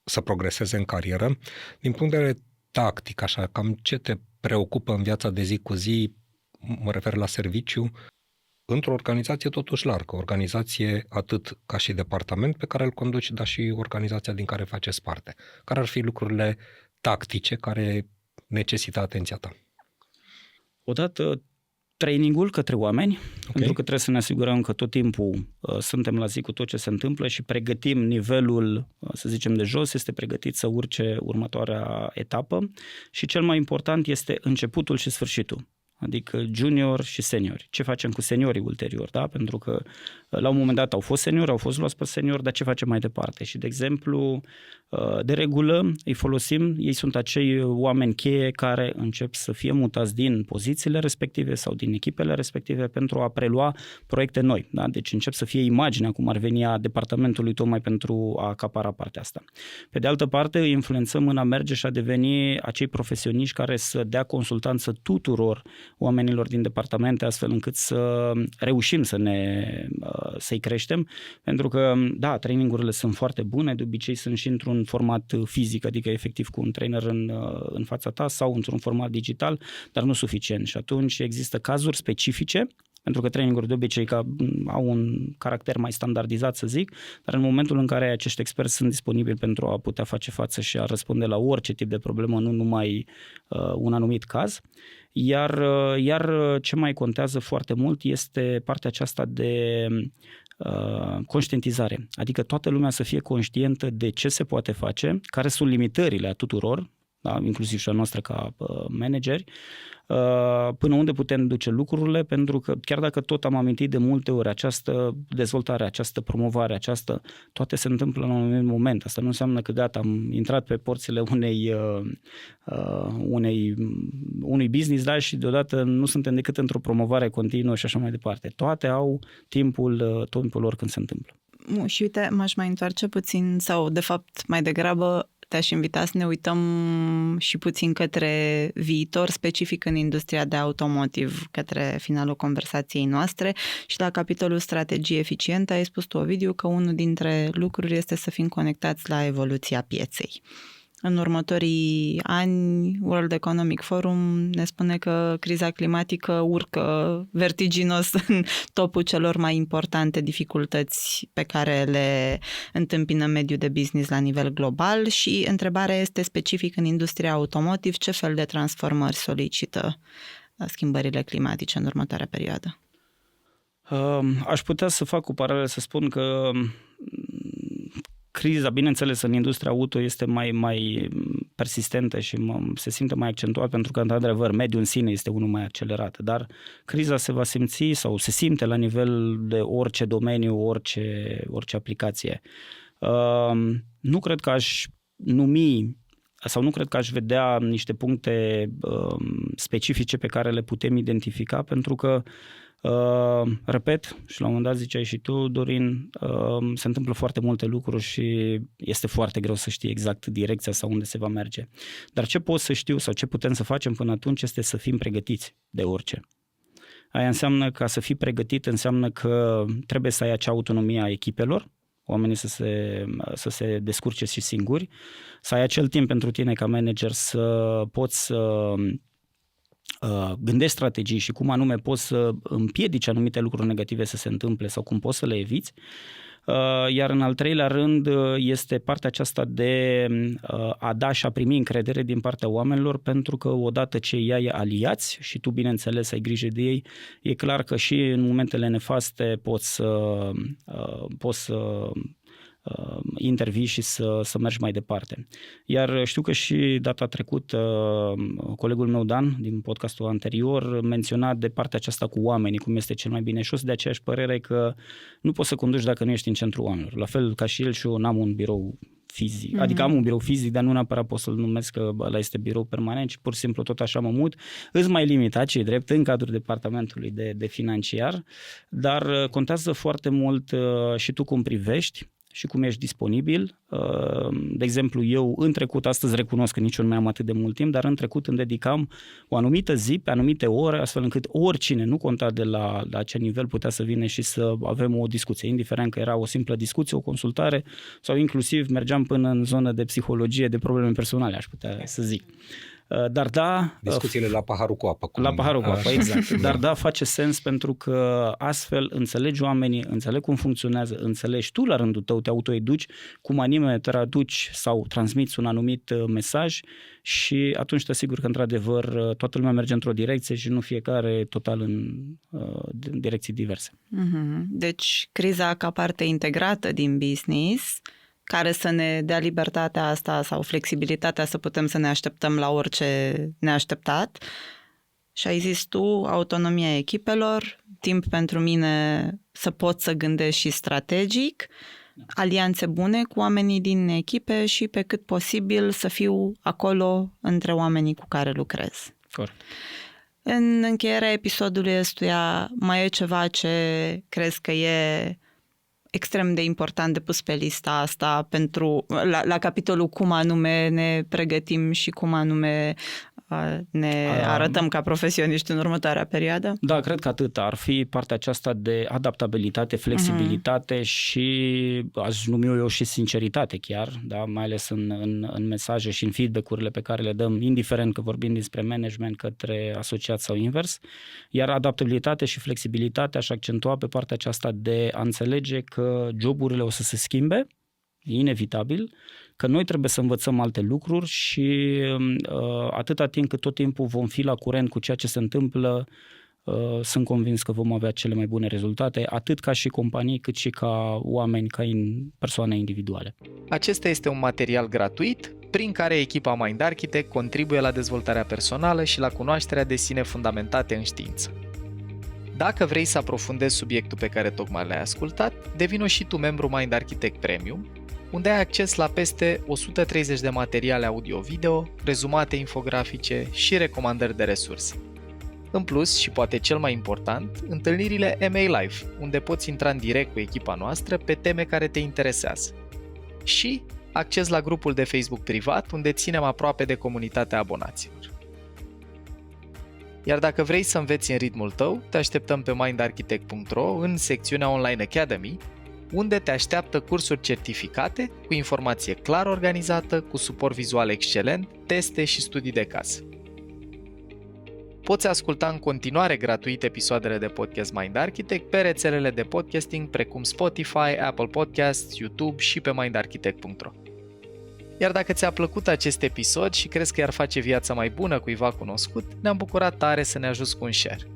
să progreseze în carieră. Din punct de vedere tactic, așa, cam ce te preocupă în viața de zi cu zi, mă refer la serviciu, într-o organizație totuși largă, organizație atât ca și departament pe care îl conduci, dar și organizația din care faceți parte. Care ar fi lucrurile tactice care necesită atenția ta? Odată, trainingul către oameni, pentru că trebuie să ne asigurăm că tot timpul suntem la zi cu tot ce se întâmplă și pregătim nivelul, să zicem, de jos, este pregătit să urce următoarea etapă și cel mai important este începutul și sfârșitul. adică junior și seniori. Ce facem cu seniorii ulterior, da? Pentru că la un moment dat au fost seniori, au fost luați pe seniori, dar ce facem mai departe? Și, de exemplu, de regulă îi folosim, ei sunt acei oameni cheie care încep să fie mutați din pozițiile respective sau din echipele respective pentru a prelua proiecte noi. Da? Deci încep să fie imaginea cum ar veni a departamentului tocmai pentru a acapara partea asta. Pe de altă parte, îi influențăm în a merge și a deveni acei profesioniști care să dea consultanță tuturor oamenilor din departamente, astfel încât să reușim să-i creștem, pentru că, da, trainingurile sunt foarte bune, de obicei sunt și într-un format fizic, adică efectiv cu un trainer în fața ta sau într-un format digital, dar nu suficient. Și atunci există cazuri specifice, pentru că trainingurile de obicei au un caracter mai standardizat, să zic, dar în momentul în care acești experți sunt disponibili pentru a putea face față și a răspunde la orice tip de problemă, nu numai un anumit caz. Iar ce mai contează foarte mult este partea aceasta de conștientizare. Adică toată lumea să fie conștientă de ce se poate face, care sunt limitările a tuturor, da, inclusiv și a noastră ca manageri, până unde putem duce lucrurile, pentru că chiar dacă tot am amintit de multe ori această dezvoltare, această promovare, toate se întâmplă la un anumit moment. Asta nu înseamnă că gata, am intrat pe porțile unui business, da, și deodată nu suntem decât într-o promovare continuă și așa mai departe. Toate au timpul lor când se întâmplă. Și uite, m-aș mai întoarce puțin, sau de fapt mai degrabă te-aș invita să ne uităm și puțin către viitor, specific în industria de automotive, către finalul conversației noastre, și la capitolul strategie eficientă ai spus tu, Ovidiu, că unul dintre lucruri este să fim conectați la evoluția pieței. În următorii ani, World Economic Forum ne spune că criza climatică urcă vertiginos în topul celor mai importante dificultăți pe care le întâmpină mediul de business la nivel global, și întrebarea este specific în industria automotive, ce fel de transformări solicită schimbările climatice în următoarea perioadă? Aș putea să fac o paralelă, să spun că criza, bineînțeles, în industria auto este mai persistentă și se simte mai accentuat, pentru că, într-adevăr, mediul în sine este unul mai accelerat, dar criza se va simți sau se simte la nivel de orice domeniu, orice aplicație. Nu cred că aș numi sau nu cred că aș vedea niște puncte specifice pe care le putem identifica, pentru că repet, și la un moment dat ziceai și tu, Dorin, se întâmplă foarte multe lucruri și este foarte greu să știi exact direcția sau unde se va merge. Dar ce pot să știu sau ce putem să facem până atunci este să fim pregătiți de orice. Aia înseamnă, ca să fii pregătit, înseamnă că trebuie să ai acea autonomie a echipelor, oamenii să se descurce și singuri, să ai acel timp pentru tine ca manager să poți să gândești strategii și cum anume poți să împiedici anumite lucruri negative să se întâmple sau cum poți să le eviți. Iar în al treilea rând este partea aceasta de a da și a primi încredere din partea oamenilor, pentru că odată ce i-ai aliați și tu, bineînțeles, ai grijă de ei, e clar că și în momentele nefaste poți să intervii și să mergi mai departe. Iar știu că și data trecută colegul meu Dan din podcastul anterior menționa de partea aceasta cu oamenii, cum este cel mai bine, și o să de aceeași părere că nu poți să conduci dacă nu ești în centrul oamenilor. La fel ca și el, și eu n-am un birou fizic, adică am un birou fizic, dar nu neapărat pot să-l numesc că ăla este birou permanent, ci pur și simplu tot așa mă mut. Îți mai limitat, ce drept, în cadrul departamentului de financiar, dar contează foarte mult și tu cum privești și cum ești disponibil. De exemplu, eu în trecut, astăzi recunosc că nici eu nu mai am atât de mult timp, dar în trecut îmi dedicam o anumită zi, pe anumite ore, astfel încât oricine, nu conta de la acel nivel, putea să vină și să avem o discuție, indiferent că era o simplă discuție, o consultare, sau inclusiv mergeam până în zonă de psihologie, de probleme personale, aș putea să zic. Dar da... Discuțiile la paharul cu apă. La paharul cu apă, exact. Dar da, face sens, pentru că astfel înțelegi oamenii, înțelegi cum funcționează, înțelegi tu la rândul tău, te autoeduci, cum anume traduci sau transmiți un anumit mesaj, și atunci te asigur că într-adevăr toată lumea merge într-o direcție și nu fiecare total în direcții diverse. Deci criza ca parte integrată din business, care să ne dea libertatea asta sau flexibilitatea să putem să ne așteptăm la orice neașteptat, Și ai zis tu, autonomia echipelor, timp pentru mine să pot să gândesc și strategic, alianțe bune cu oamenii din echipe și pe cât posibil să fiu acolo între oamenii cu care lucrez. Corect. În încheierea episodului ăstuia mai e ceva ce crezi că e extrem de important de pus pe lista asta pentru la capitolul cum anume ne pregătim și cum anume ne arătăm ca profesioniști în următoarea perioadă? Da, cred că atât. Ar fi partea aceasta de adaptabilitate, flexibilitate și aș numi eu și sinceritate chiar, da? Mai ales în mesaje și în feedback-urile pe care le dăm, indiferent că vorbim despre management către asociat sau invers. Iar adaptabilitate și flexibilitate aș accentua pe partea aceasta de a înțelege că joburile o să se schimbe, e inevitabil, că noi trebuie să învățăm alte lucruri și atâta timp cât tot timpul vom fi la curent cu ceea ce se întâmplă, sunt convins că vom avea cele mai bune rezultate, atât ca și companii, cât și ca oameni, ca persoane individuale. Acesta este un material gratuit prin care echipa Mind Architect contribuie la dezvoltarea personală și la cunoașterea de sine fundamentate în știință. Dacă vrei să aprofundezi subiectul pe care tocmai l-ai ascultat, devină și tu membru Mind Architect Premium, unde ai acces la peste 130 de materiale audio-video, rezumate infografice și recomandări de resurse. În plus, și poate cel mai important, întâlnirile MA Live, unde poți intra în direct cu echipa noastră pe teme care te interesează. Și acces la grupul de Facebook privat, unde ținem aproape de comunitatea abonaților. Iar dacă vrei să înveți în ritmul tău, te așteptăm pe mindarchitect.ro în secțiunea Online Academy, unde te așteaptă cursuri certificate, cu informație clar organizată, cu suport vizual excelent, teste și studii de caz. Poți asculta în continuare gratuit episoadele de podcast Mind Architect pe rețelele de podcasting precum Spotify, Apple Podcasts, YouTube și pe mindarchitect.ro. Iar dacă ți-a plăcut acest episod și crezi că i-ar face viața mai bună cuiva cunoscut, ne-am bucurat tare să ne ajuți cu un share.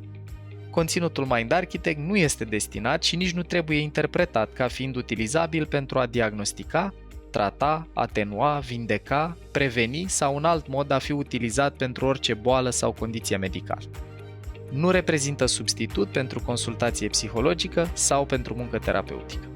Conținutul Mind Architect nu este destinat și nici nu trebuie interpretat ca fiind utilizabil pentru a diagnostica, trata, atenua, vindeca, preveni sau un alt mod a fi utilizat pentru orice boală sau condiție medicală. Nu reprezintă substitut pentru consultație psihologică sau pentru muncă terapeutică.